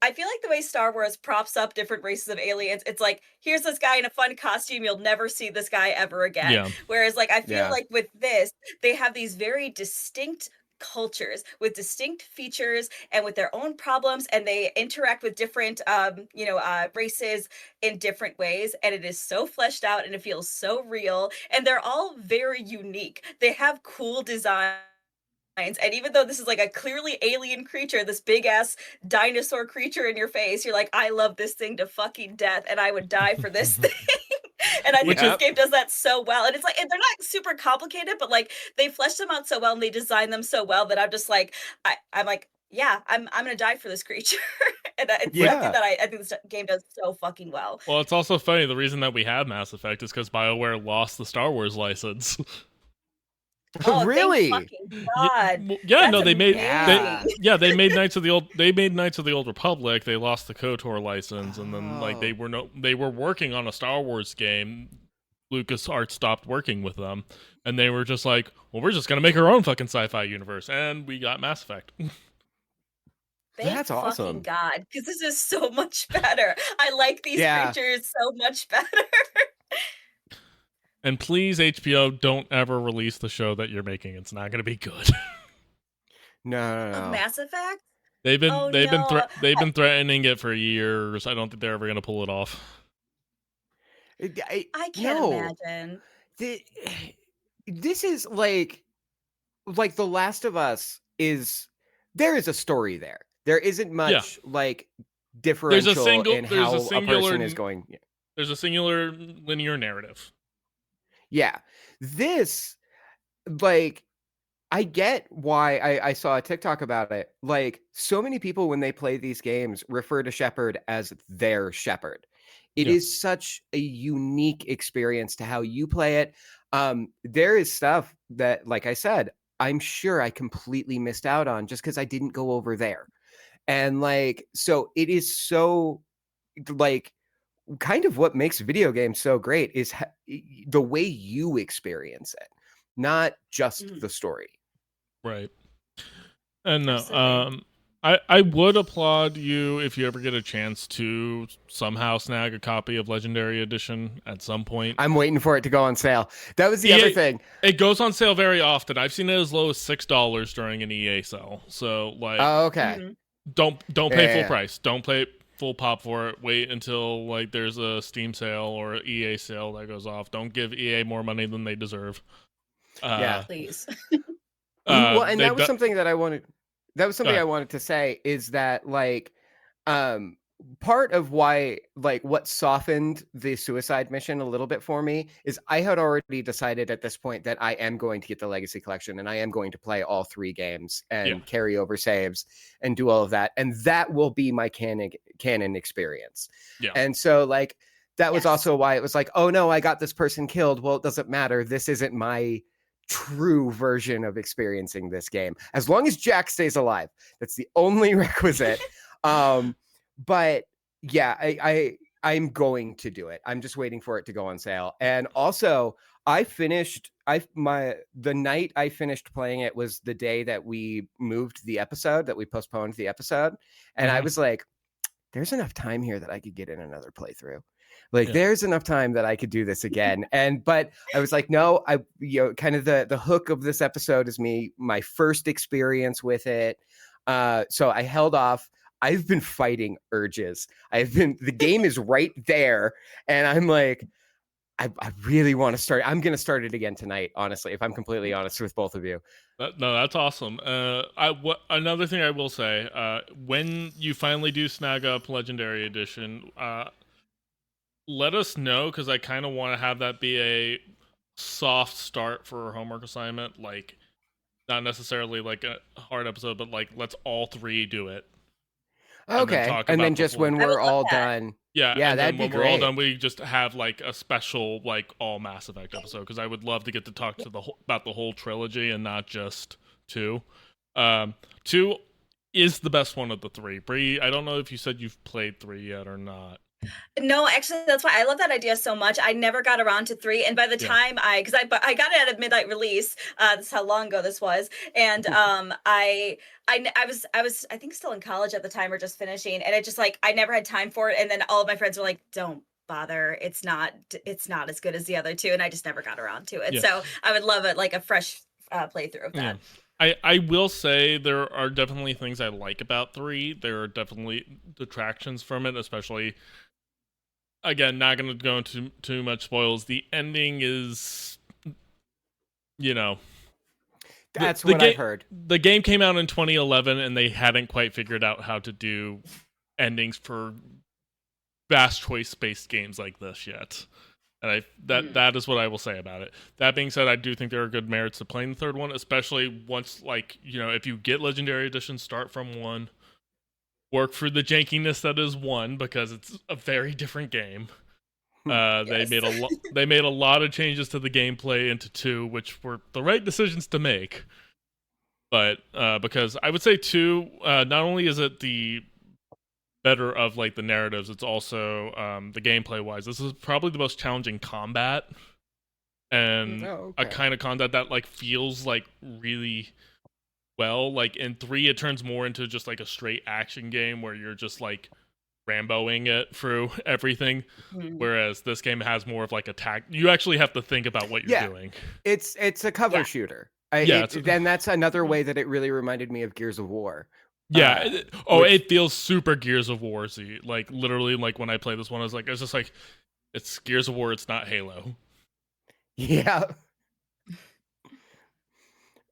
I feel like the way Star Wars props up different races of aliens, it's like, here's this guy in a fun costume, you'll never see this guy ever again. Yeah. Whereas I feel like with this, they have these very distinct cultures with distinct features and with their own problems, and they interact with different races in different ways, and it is so fleshed out and it feels so real, and they're all very unique. They have cool designs. And even though this is like a clearly alien creature, this big ass dinosaur creature in your face, you're like, I love this thing to fucking death, and I would die for this thing. And I think this game does that so well. And it's like, and they're not super complicated, but like they flesh them out so well and they design them so well that I'm just like, I'm like, yeah, I'm gonna die for this creature. And it's something that I think this game does so fucking well. Well, it's also funny, the reason that we have Mass Effect is because BioWare lost the Star Wars license. Oh, really? Thank fucking God. Yeah, no, they made they made Knights of the Old Republic. They lost the KOTOR license, and then like they were working on a Star Wars game. LucasArts stopped working with them, and they were just like, well, we're just gonna make our own fucking sci-fi universe, and we got Mass Effect. That's awesome. God, because this is so much better. I like these creatures so much better. And please, HBO, don't ever release the show that you're making. It's not going to be good. No. Mass Effect? They've been threatening it for years. I don't think they're ever going to pull it off. I can't imagine. This is like The Last of Us is. There is a story there. There isn't much like differential in how a person is going. Yeah. There's a singular linear narrative. Yeah, this, like, I get why I saw a TikTok about it. Like, so many people, when they play these games, refer to Shepard as their Shepard. It is such a unique experience to how you play it. There is stuff that, like I said, I'm sure I completely missed out on just because I didn't go over there. And, like, so it is so, like, kind of what makes video games so great is the way you experience it, not just the story. Right. And I would applaud you if you ever get a chance to somehow snag a copy of Legendary Edition at some point. I'm waiting for it to go on sale. That was the other thing. It goes on sale very often. I've seen it as low as $6 during an EA sale. So like, don't pay full price. Don't pay full pop for it. Wait until like there's a Steam sale or an EA sale that goes off. Don't give EA more money than they deserve. Please. Well, and that was something that I wanted. That was something I wanted to say is that like, part of why like what softened the suicide mission a little bit for me is I had already decided at this point that I am going to get the Legacy Collection and I am going to play all 3 games and carry over saves and do all of that. And that will be my canon experience. Yeah. And so like, that was also why it was like, oh no, I got this person killed. Well, it doesn't matter. This isn't my true version of experiencing this game. As long as Jack stays alive, that's the only requisite. But yeah, I'm going to do it. I'm just waiting for it to go on sale. And also, the night I finished playing it was the day that we moved the episode, that we postponed the episode. And I was like, there's enough time here that I could get in another playthrough. Like there's enough time that I could do this again. But I was like, no, kind of the hook of this episode is my first experience with it. So I held off. I've been fighting urges. The game is right there. And I'm like, I really want to start. I'm going to start it again tonight, honestly, if I'm completely honest with both of you. No, that's awesome. Another thing I will say, when you finally do snag up Legendary Edition, let us know, because I kind of want to have that be a soft start for a homework assignment. Like, not necessarily like a hard episode, but like, let's all 3 do it. Okay, and then just when we're all done. Yeah, that'd be great. When we're all done, we just have like a special like all Mass Effect episode, because I would love to get to talk to about the whole trilogy and not just 2. 2 is the best one of the 3. Bree, I don't know if you said you've played 3 yet or not. No, actually, that's why I love that idea so much. I never got around to 3, and by the time I got it at a midnight release. That's how long ago this was, and I was I think still in college at the time or just finishing, and it just like I never had time for it. And then all of my friends were like, "Don't bother. It's not as good as the other 2," and I just never got around to it. So I would love it, like a fresh playthrough of that. I will say there are definitely things I like about 3. There are definitely detractions from it, especially. Again, not going to go into too much spoils. The ending is, that's what I've heard. The game came out in 2011, and they hadn't quite figured out how to do endings for vast choice-based games like this yet. And that is what I will say about it. That being said, I do think there are good merits to playing the third one, especially once, like, you know, if you get Legendary Edition, start from 1, work through the jankiness that is 1, because it's a very different game. Yes. They made a lot of changes to the gameplay into 2, which were the right decisions to make. But because I would say 2, not only is it the better of like the narratives, it's also the gameplay wise, this is probably the most challenging combat, and a kind of combat that like feels like really well. Like in 3 it turns more into just like a straight action game where you're just like Ramboing it through everything, whereas this game has more of like attack. You actually have to think about what you're doing. It's a cover shooter. And that's another way that it really reminded me of Gears of War. Yeah. It feels super Gears of War-y. Like literally, like when I play this one, I was like, it's just like, it's Gears of War. It's not Halo. Yeah.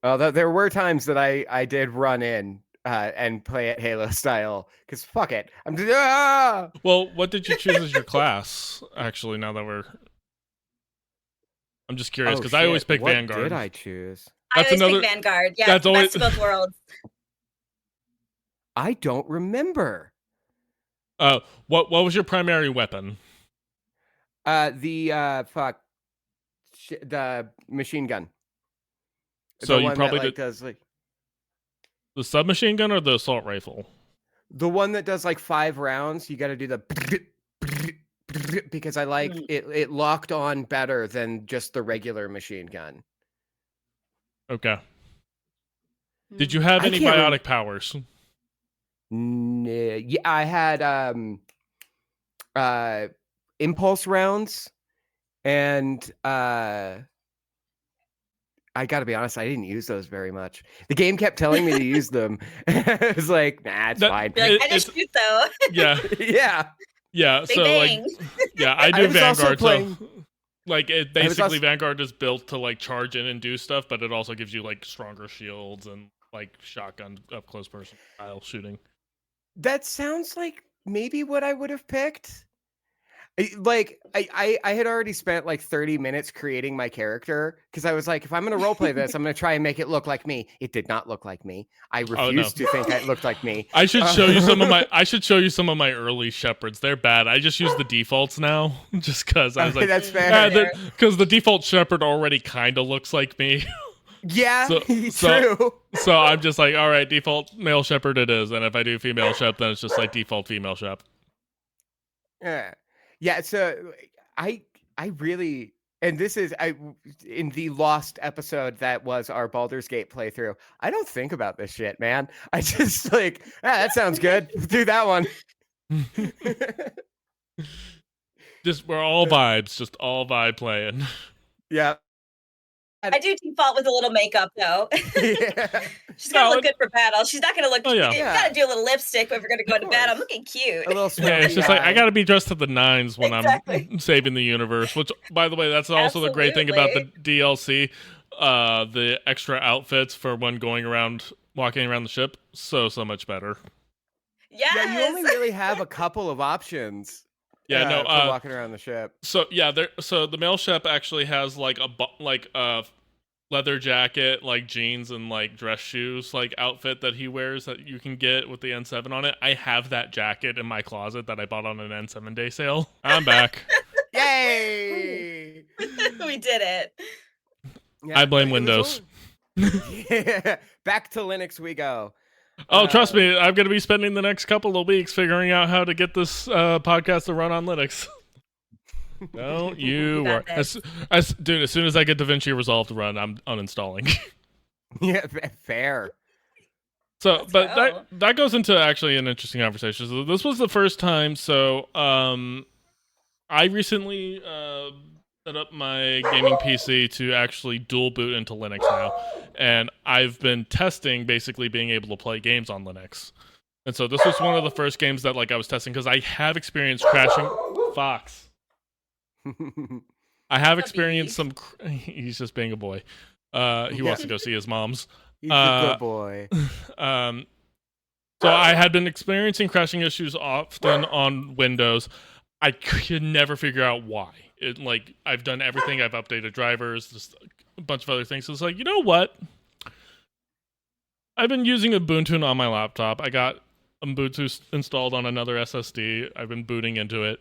Well, there were times that I did run in and play it Halo style, because fuck it. Well, what did you choose as your class? Actually, now that I'm just curious, because I always pick Vanguard. What did I choose? I always pick Vanguard. Yeah, that's best of both worlds. I don't remember. What was your primary weapon? The machine gun. So you probably does like the submachine gun or the assault rifle? The one that does like 5 rounds. You got to do the because I like it locked on better than just the regular machine gun. Okay. Did you have any biotic powers? Yeah, I had impulse rounds, and I gotta be honest, I didn't use those very much. The game kept telling me to use them. I was like, nah, it's fine. Like, I just shoot though. Yeah. Yeah. So like, yeah, I do Vanguard. So like, it basically Vanguard is built to like charge in and do stuff, but it also gives you like stronger shields and like shotgun up close person style shooting. That sounds like maybe what I would have picked. Like I had already spent like 30 minutes creating my character, because I was like, if I'm going to roleplay this, I'm going to try and make it look like me. It did not look like me. I refuse to think it looked like me. I should show you some of my. I should show you some of my early shepherds. They're bad. I just use the defaults now, just because I was like, that's fair. Because the default shepherd already kind of looks like me. Yeah, true. So I'm just like, all right, default male shepherd it is, and if I do female shep, then it's just like default female shep. Yeah. So I really, and this is in the lost episode that was our Baldur's Gate playthrough. I don't think about this shit, man. I just like, that sounds good. Do that one. We're all vibes, just all vibe playing. Yeah. I do default with a little makeup, though. Yeah. She's got to look good for battle. She's not going to look... You got to do a little lipstick if we're going to go to bed. I'm looking cute. A little it's just like, I got to be dressed to the nines when I'm saving the universe. Which, by the way, that's also the great thing about the DLC. The extra outfits for when walking around the ship. So much better. Yes! Yeah, you only really have a couple of options. Yeah, for walking around the ship. So yeah, so the male ship actually has like a leather jacket, like jeans and like dress shoes, like outfit that he wears that you can get with the N7 on it. I have that jacket in my closet that I bought on an N7 day sale. I'm back. Yay! We did it. Yeah, I blame Windows. Yeah, back to Linux we go. Oh, trust me, I'm going to be spending the next couple of weeks figuring out how to get this podcast to run on Linux. Don't you worry. Dude, as soon as I get DaVinci Resolve to run, I'm uninstalling. Yeah, fair. So, but that goes into actually an interesting conversation. So this was the first time. So, I recently set up my gaming PC to actually dual boot into Linux now, and I've been testing basically being able to play games on Linux. And so this was one of the first games that like I was testing because I have experienced crashing. Fox. I have experienced some. He's just being a boy. He wants to go see his mom's. He's a good boy. So I had been experiencing crashing issues often on Windows. I could never figure out why. I've done everything. I've updated drivers, just a bunch of other things. So it's like, you know what? I've been using Ubuntu on my laptop. I got Ubuntu installed on another SSD. I've been booting into it.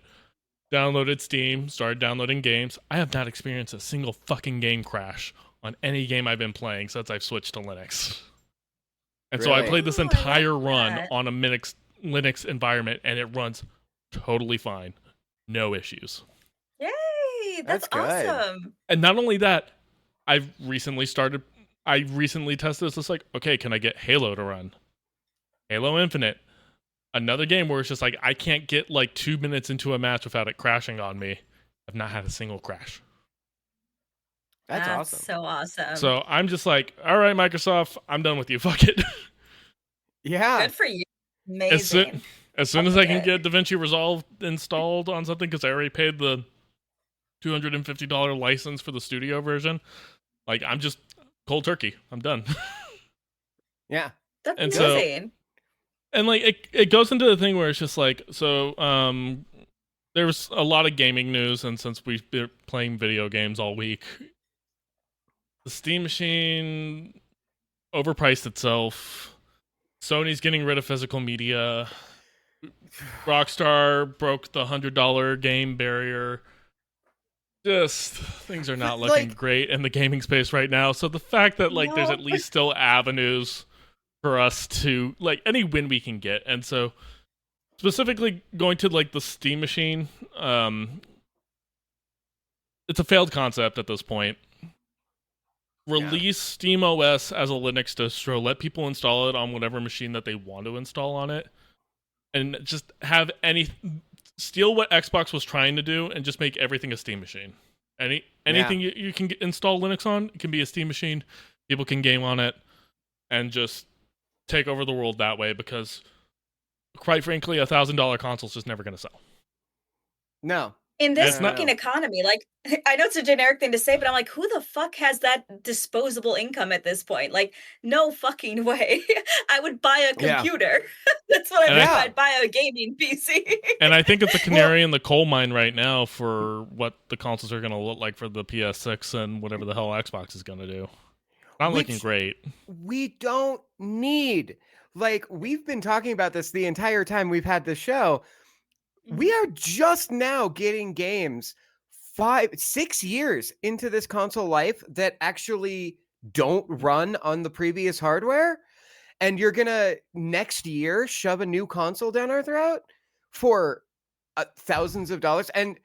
Downloaded Steam, started downloading games. I have not experienced a single fucking game crash on any game I've been playing since I've switched to Linux. And so I played this entire run on a Linux environment, and it runs totally fine. No issues. Yay! That's awesome. And not only that, I recently tested this. It's like, okay, can I get Halo to run? Halo Infinite. Another game where it's just like, I can't get like 2 minutes into a match without it crashing on me. I've not had a single crash. That's awesome. So awesome. So I'm just like, all right, Microsoft, I'm done with you. Fuck it. Yeah. Good for you. Amazing. As soon as I can get DaVinci Resolve installed on something, because I already paid the $250 license for the studio version, like, I'm just cold turkey. I'm done. Yeah. That's amazing. And like it goes into the thing where it's just like, so there's a lot of gaming news, and since we've been playing video games all week, the Steam machine overpriced itself. Sony's getting rid of physical media. Rockstar broke the $100 game barrier. Just things are not looking great in the gaming space right now. So the fact that there's at least still avenues for us to any win we can get, and so specifically going to the Steam machine, it's a failed concept at this point. Release Steam OS as a Linux distro, let people install it on whatever machine that they want to install on it, and just have steal what Xbox was trying to do and just make everything a Steam machine. Anything you can install Linux on, it can be a Steam machine. People can game on it and just take over the world that way, because quite frankly, $1,000 console's just never going to sell. No. In this fucking economy, I know it's a generic thing to say, but I'm like, who the fuck has that disposable income at this point? No fucking way. I would buy a computer. That's what I'd buy a gaming PC. And I think it's a canary in the coal mine right now for what the consoles are going to look like for the PS6 and whatever the hell Xbox is going to do. Not looking great. We don't need. We've been talking about this the entire time we've had this show. We are just now getting games 5-6 years into this console life that actually don't run on the previous hardware. And you're going to next year shove a new console down our throat for thousands of dollars. And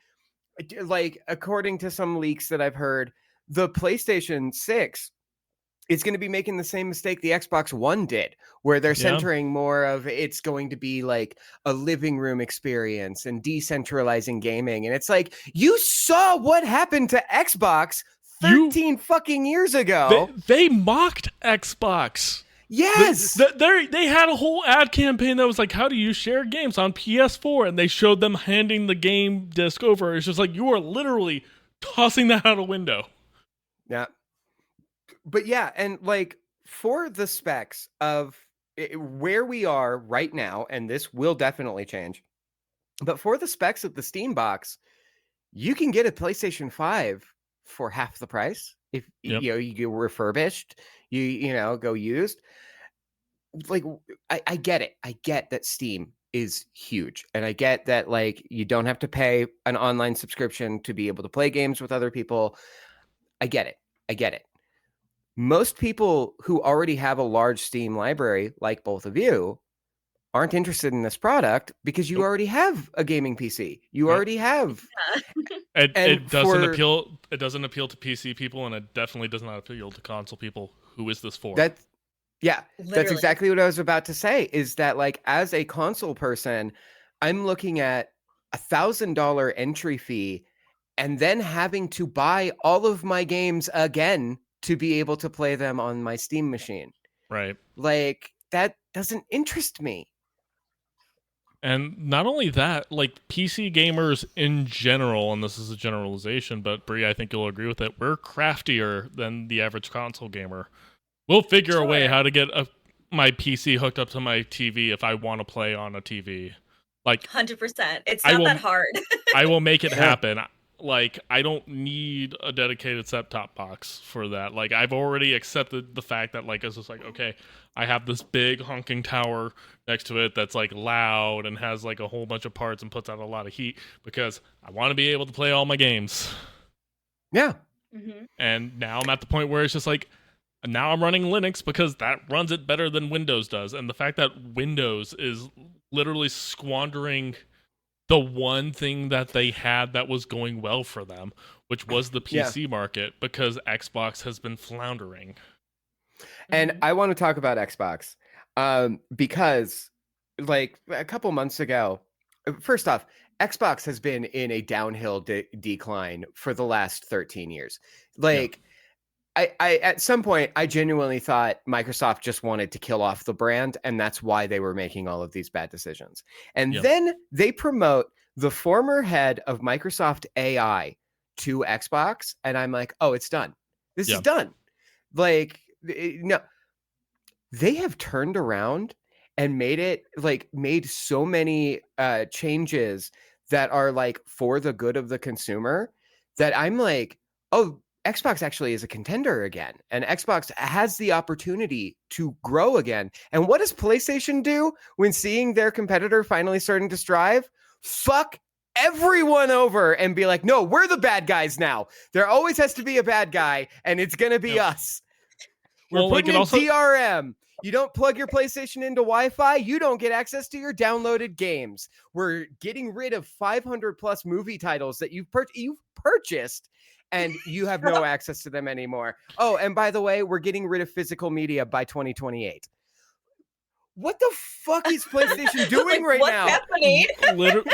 according to some leaks that I've heard, the PlayStation 6 is going to be making the same mistake the Xbox One did, where they're centering more of it's going to be like a living room experience and decentralizing gaming. And it's like, you saw what happened to Xbox 13 fucking years ago. They mocked Xbox. Yes. They had a whole ad campaign that was like, how do you share games on PS4? And they showed them handing the game disc over. It's just like, you are literally tossing that out a window. Yeah. But yeah, and for the specs of where we are right now, and this will definitely change, but for the specs of the Steam box, you can get a PlayStation 5 for half the price if you go refurbished, you go used. I get it. I get that Steam is huge, and I get that you don't have to pay an online subscription to be able to play games with other people. I get it. Most people who already have a large Steam library, like both of you, aren't interested in this product because you already have a gaming PC. You already have. It doesn't appeal. It doesn't appeal to PC people, and it definitely does not appeal to console people. Who is this for? That's Literally. exactly what I was about to say. Is that as a console person, I'm looking at $1,000 entry fee, and then having to buy all of my games again to be able to play them on my Steam machine. Right. That doesn't interest me. And not only that, PC gamers in general, and this is a generalization, but Bree, I think you'll agree with it, we're craftier than the average console gamer. We'll figure a way how to get my PC hooked up to my TV if I want to play on a TV. 100%. It's not that hard. I will make it happen. like, I don't need a dedicated set-top box for that. Like, I've already accepted the fact that, like, it's just like, okay, I have this big honking tower next to it that's, like, loud and has, like, a whole bunch of parts and puts out a lot of heat because I want to be able to play all my games. Yeah. Mm-hmm. And now I'm at the point where it's just like, now I'm running Linux because that runs it better than Windows does. And the fact that Windows is literally squandering the one thing that they had that was going well for them, which was the PC market, because Xbox has been floundering. And I want to talk about Xbox because, like, a couple months ago, first off, Xbox has been in a downhill decline for the last 13 years. Like, I at some point, I genuinely thought Microsoft just wanted to kill off the brand, and that's why they were making all of these bad decisions. And then they promote the former head of Microsoft AI to Xbox, and I'm like, oh, it's done. This is done. Like, no, they have turned around and made so many changes that are, like, for the good of the consumer, that I'm like, oh, Xbox actually is a contender again, and Xbox has the opportunity to grow again. And what does PlayStation do when seeing their competitor finally starting to strive? Fuck everyone over and be like, no, we're the bad guys now. There always has to be a bad guy, and it's going to be us. We're putting in DRM. You don't plug your PlayStation into Wi-Fi, you don't get access to your downloaded games. We're getting rid of 500 plus movie titles that you've purchased, and you have no access to them anymore. Oh, and by the way, we're getting rid of physical media by 2028. What the fuck is PlayStation doing right now? What's happening?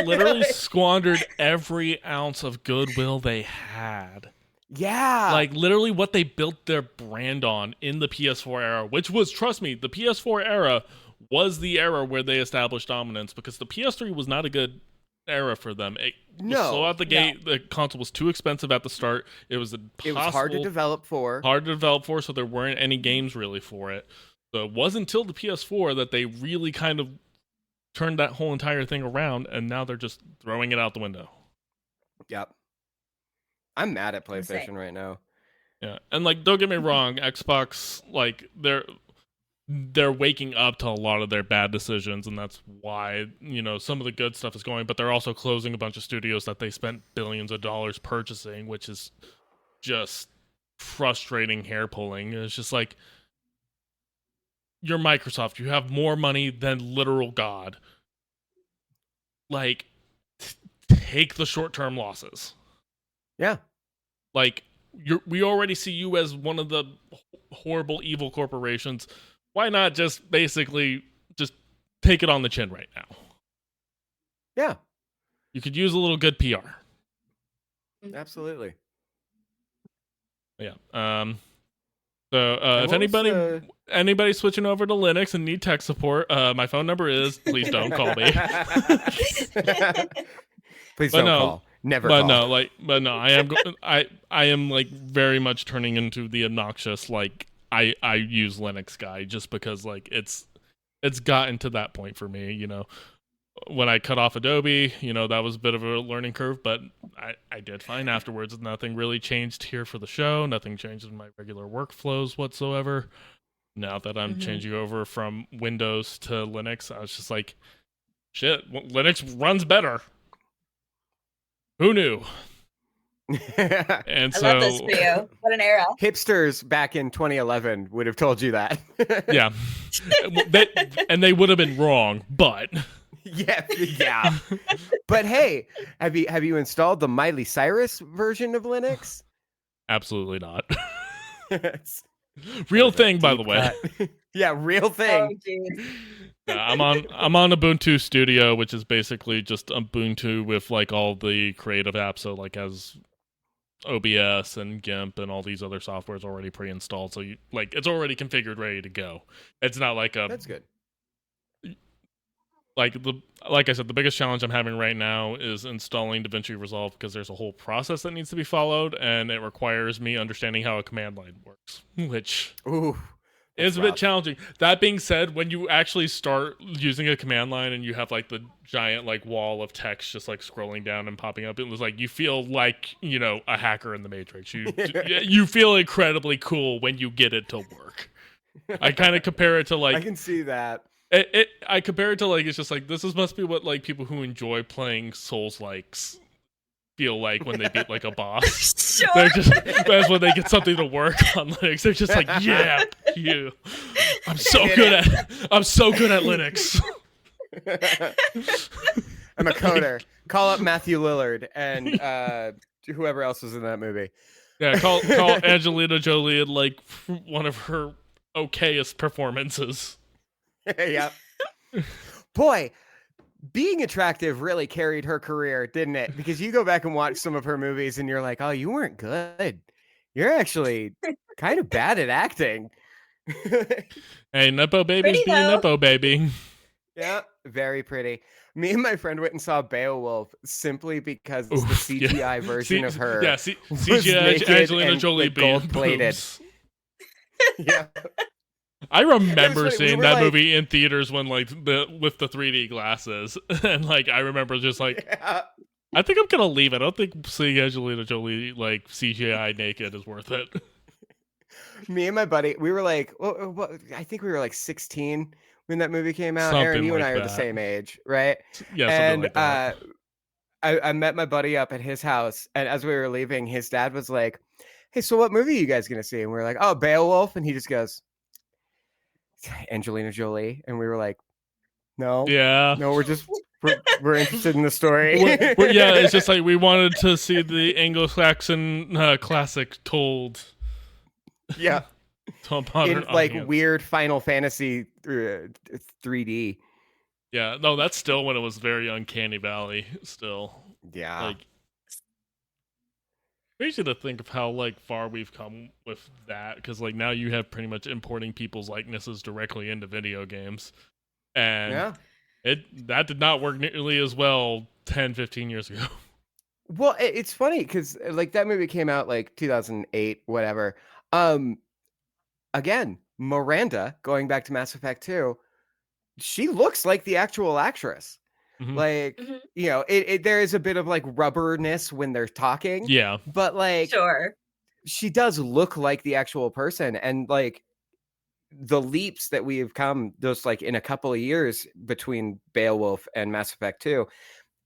Literally squandered every ounce of goodwill they had. Yeah. Like, literally what they built their brand on in the PS4 era, which was, trust me, the PS4 era was the era where they established dominance, because the PS3 was not a good era for them. It was slow out the gate. The console was too expensive at the start. It was hard to develop for. So there weren't any games really for it. So it wasn't until the PS4 that they really kind of turned that whole entire thing around, and now they're just throwing it out the window. Yep. I'm mad at PlayStation right now. Yeah, and, like, don't get me wrong, Xbox, like, they're waking up to a lot of their bad decisions, and that's why, you know, some of the good stuff is going, but they're also closing a bunch of studios that they spent billions of dollars purchasing, which is just frustrating hair pulling. It's just like, you're Microsoft, you have more money than literal God. Like, take the short-term losses. Yeah. Like, we already see you as one of the horrible, evil corporations. Why not just basically just take it on the chin right now? Yeah. You could use a little good PR. Absolutely. Yeah. So if anybody's switching over to Linux and need tech support, my phone number is, please don't call me. Please don't call. Never call. I am like very much turning into the obnoxious, like, I use Linux guy, just because, like, it's gotten to that point for me, you know. When I cut off Adobe, you know, that was a bit of a learning curve, but I did fine afterwards. Nothing really changed here for the show. Nothing changed in my regular workflows whatsoever. Now that I'm changing over from Windows to Linux, I was just like, shit, Linux runs better. Who knew? And I love this for you. What an era. Hipsters back in 2011 would have told you that. Yeah. They would have been wrong, but... Yeah. But hey, have you installed the Miley Cyrus version of Linux? Absolutely not. Real thing, by the way. Yeah, real thing. Oh, I'm on Ubuntu Studio, which is basically just Ubuntu with, like, all the creative apps. So, like, has OBS and GIMP and all these other softwares already pre-installed. So it's already configured, ready to go. It's not like that's good. Like I said, the biggest challenge I'm having right now is installing DaVinci Resolve, because there's a whole process that needs to be followed, and it requires me understanding how a command line works. Which, It's a bit challenging. That being said, when you actually start using a command line and you have like the giant like wall of text just like scrolling down and popping up, it was like you feel like, you know, a hacker in the Matrix. You feel incredibly cool when you get it to work. I kind of compare it to like I can see that. I compare it to like it's just like must be what like people who enjoy playing Souls likes feel like when they beat like a boss. Sure. That's when they get something to work on Linux. They're just like, yeah, you. I'm so good at Linux. I'm a coder. Call up Matthew Lillard and whoever else was in that movie. Yeah, call Angelina Jolie in like one of her okayest performances. Yeah. Boy, being attractive really carried her career, didn't it? Because you go back and watch some of her movies and you're like, oh, you weren't good. You're actually kind of bad at acting. Hey, Nepo baby's being Nepo baby. Yeah, very pretty. Me and my friend went and saw Beowulf simply because the CGI version of her CGI Angelina Jolie gold plated. Yeah. I remember seeing that movie in theaters when like with the 3D glasses, and like I remember just like I think I'm gonna leave it. I don't think seeing Angelina Jolie like CGI naked is worth it. Me and my buddy, we were like, I think we were like 16 when that movie came out. Something Aaron, you like and I are the same age, right? Yeah, and like that. I met my buddy up at his house, and as we were leaving, his dad was like, "Hey, so what movie are you guys gonna see?" And we were like, "Oh, Beowulf," and he just goes, Angelina Jolie, and we were like, no, we're interested in the story. Yeah, it's just like we wanted to see the Anglo-Saxon classic told. Yeah, to modern in like audience. Weird Final Fantasy 3D. Yeah, no, that's still when it was very Uncanny Valley. Still, yeah, like crazy to think of how like far we've come with that, because like now you have pretty much importing people's likenesses directly into video games, and that did not work nearly as well 10-15 years ago. Well, it's funny because like that movie came out like 2008, whatever. Again, Miranda, going back to Mass Effect 2, she looks like the actual actress. Mm-hmm. Like, you know, there is a bit of like rubberness when they're talking. Yeah. But like, sure, she does look like the actual person. And like the leaps that we have come just like in a couple of years between Beowulf and Mass Effect 2,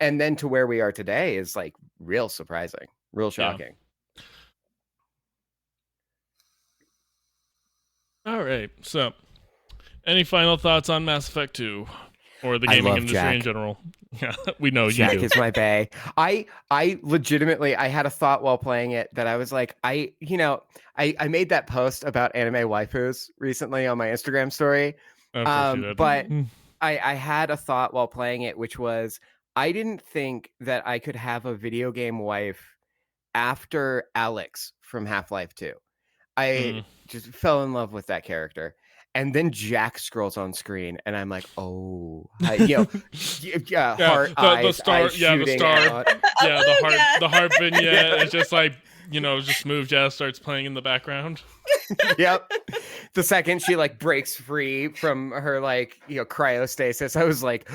and then to where we are today is like real surprising, real shocking. Yeah. All right. So, any final thoughts on Mass Effect 2? Or the gaming industry Jack. In general. Yeah, we know Jack you do. Is my bae. I legitimately, I had a thought while playing it that I was like, I made that post about anime waifus recently on my Instagram story. But I had a thought while playing it, which was, I didn't think that I could have a video game wife after Alex from Half-Life 2. I just fell in love with that character. And then Jack scrolls on screen, and I'm like, "Oh, heart, eyes, shooting out. The heart vignette is just like, just Smooth Jazz starts playing in the background. Yep. The second she like breaks free from her cryostasis, I was like,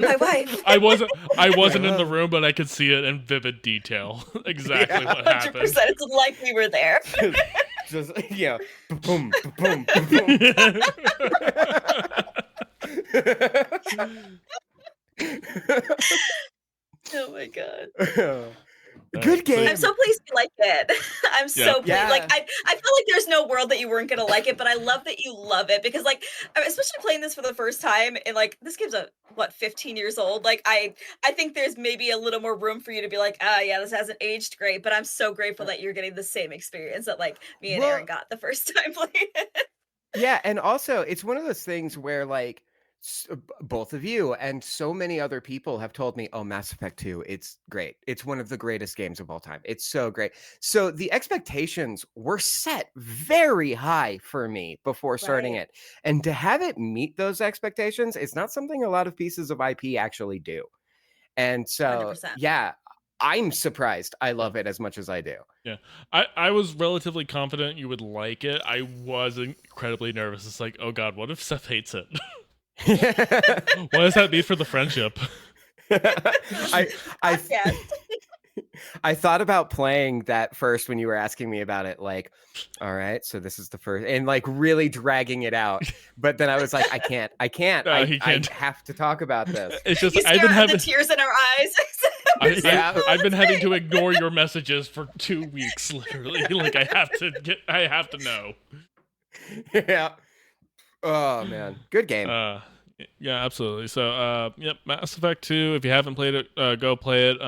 my wife. I wasn't in the room, but I could see it in vivid detail. Exactly what happened. 100%. It's like we were there. Just boom, boom, boom. Oh my god. Good game. I'm so pleased you like it. I'm so pleased. Yeah. Like I feel like there's no world that you weren't gonna like it, but I love that you love it because like, especially playing this for the first time, and like this game's 15 years old. Like I think there's maybe a little more room for you to be like, yeah, this hasn't aged great, but I'm so grateful that you're getting the same experience that like me and Aaron got the first time playing it. Yeah, and also it's one of those things where like both of you and so many other people have told me, oh, Mass Effect 2, it's great. It's one of the greatest games of all time. It's so great. So the expectations were set very high for me before starting it. And to have it meet those expectations, it's not something a lot of pieces of IP actually do. And so, 100%. yeah, I'm surprised I love it as much as I do. Yeah. I was relatively confident you would like it. I was incredibly nervous. It's like, oh god, what if Seth hates it? What does that mean for the friendship? I thought about playing that first when you were asking me about it, like, all right, so this is the first, and like really dragging it out. But then I was like, I can't. No, I have to talk about this. It's just I've been having the tears in our eyes. I've been having to ignore your messages for 2 weeks, literally. Like I have to know. Yeah. Oh man, good game. Yeah, absolutely. So, yep, Mass Effect 2. If you haven't played it, go play it.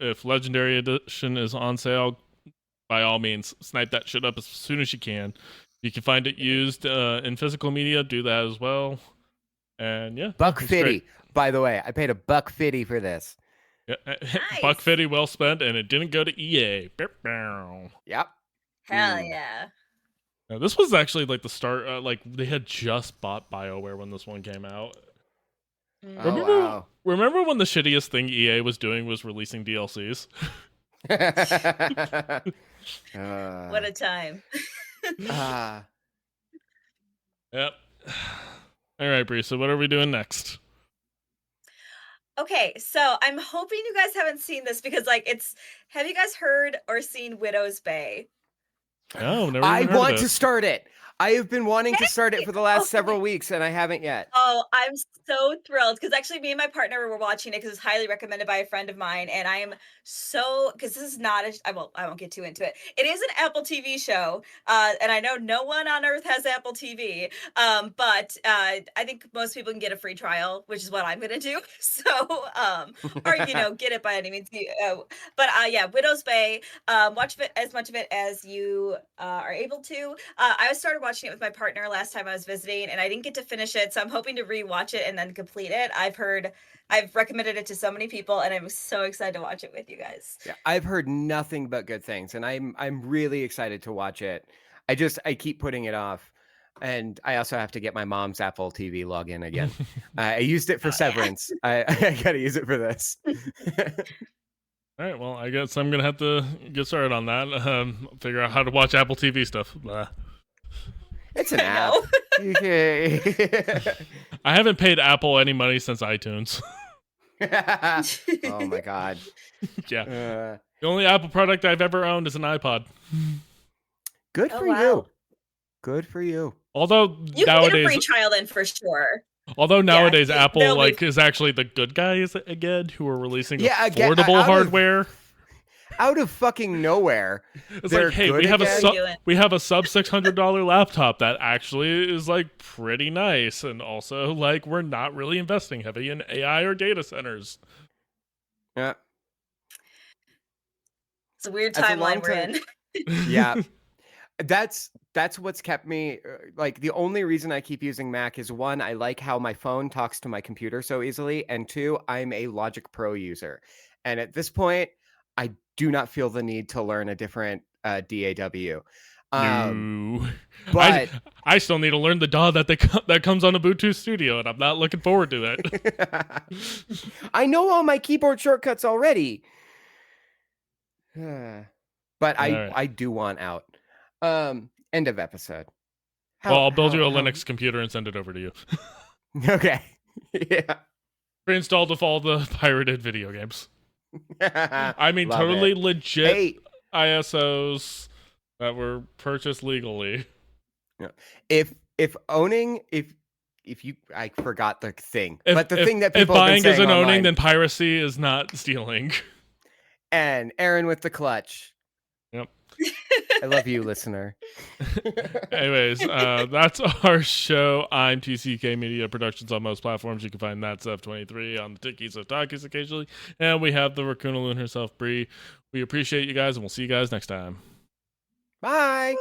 If Legendary Edition is on sale, by all means, snipe that shit up as soon as you can. You can find it used in physical media. Do that as well. And yeah, $1.50. By the way, I paid $1.50 for this. Yeah, nice. $1.50 well spent, and it didn't go to EA. Yep. Hell yeah. Now, this was actually like the start. Like they had just bought BioWare when this one came out. Remember when the shittiest thing EA was doing was releasing DLCs? What a time. Yep. All right, Bree. So what are we doing next? Okay, so I'm hoping you guys haven't seen this because, like, have you guys heard or seen Widow's Bay? No, never. I want to start it. I have been wanting to start it for the last several weeks, and I haven't yet. Oh, I'm so thrilled because actually, me and my partner were watching it because it was highly recommended by a friend of mine, and I am so because this is not I won't get too into it. It is an Apple TV show, and I know no one on earth has Apple TV, but I think most people can get a free trial, which is what I'm gonna do. So, or get it by any means. But yeah, Widow's Bay. Watch it as much of it as you are able to. I started watching it with my partner last time I was visiting, and I didn't get to finish it, so I'm hoping to rewatch it and then complete it. I've recommended it to so many people, and I'm so excited to watch it with you guys. Yeah, I've heard nothing but good things, and I'm really excited to watch it. I keep putting it off, and I also have to get my mom's Apple TV login again. I used it for Severance. Yeah. I gotta use it for this. All right, well, I guess I'm gonna have to get started on that. Figure out how to watch Apple TV stuff. It's an app. I haven't paid Apple any money since iTunes. Oh my god. Yeah. The only Apple product I've ever owned is an iPod. Good for you. Good for you. Although you nowadays, can get a free trial then for sure. Although nowadays Apple is actually the good guys again who are releasing affordable hardware. Out of fucking nowhere. It's like, hey, we have a sub $600 laptop that actually is like pretty nice, and also like we're not really investing heavy in AI or data centers. Yeah. It's a weird timeline we're in. Yeah. That's what's kept me like the only reason I keep using Mac is one, I like how my phone talks to my computer so easily, and two, I'm a Logic Pro user. And at this point, I do not feel the need to learn a different DAW. But I still need to learn the DAW that comes on Ubuntu Studio, and I'm not looking forward to it. I know all my keyboard shortcuts already. But I do want out. End of episode. I'll build you a Linux computer and send it over to you. Okay. Yeah. Pre-installed with all the pirated video games. I mean, totally legit ISOs that were purchased legally. Yeah. If you, I forgot the thing, but the thing that people if buying isn't online, owning, then piracy is not stealing. And Aaron with the clutch. Yep. I love you, listener. Anyways, that's our show. I'm TCK Media Productions on most platforms. You can find that Seth23 on the Tickies of Talkies occasionally. And we have the Raccoon Loon herself, Bree. We appreciate you guys, and we'll see you guys next time. Bye.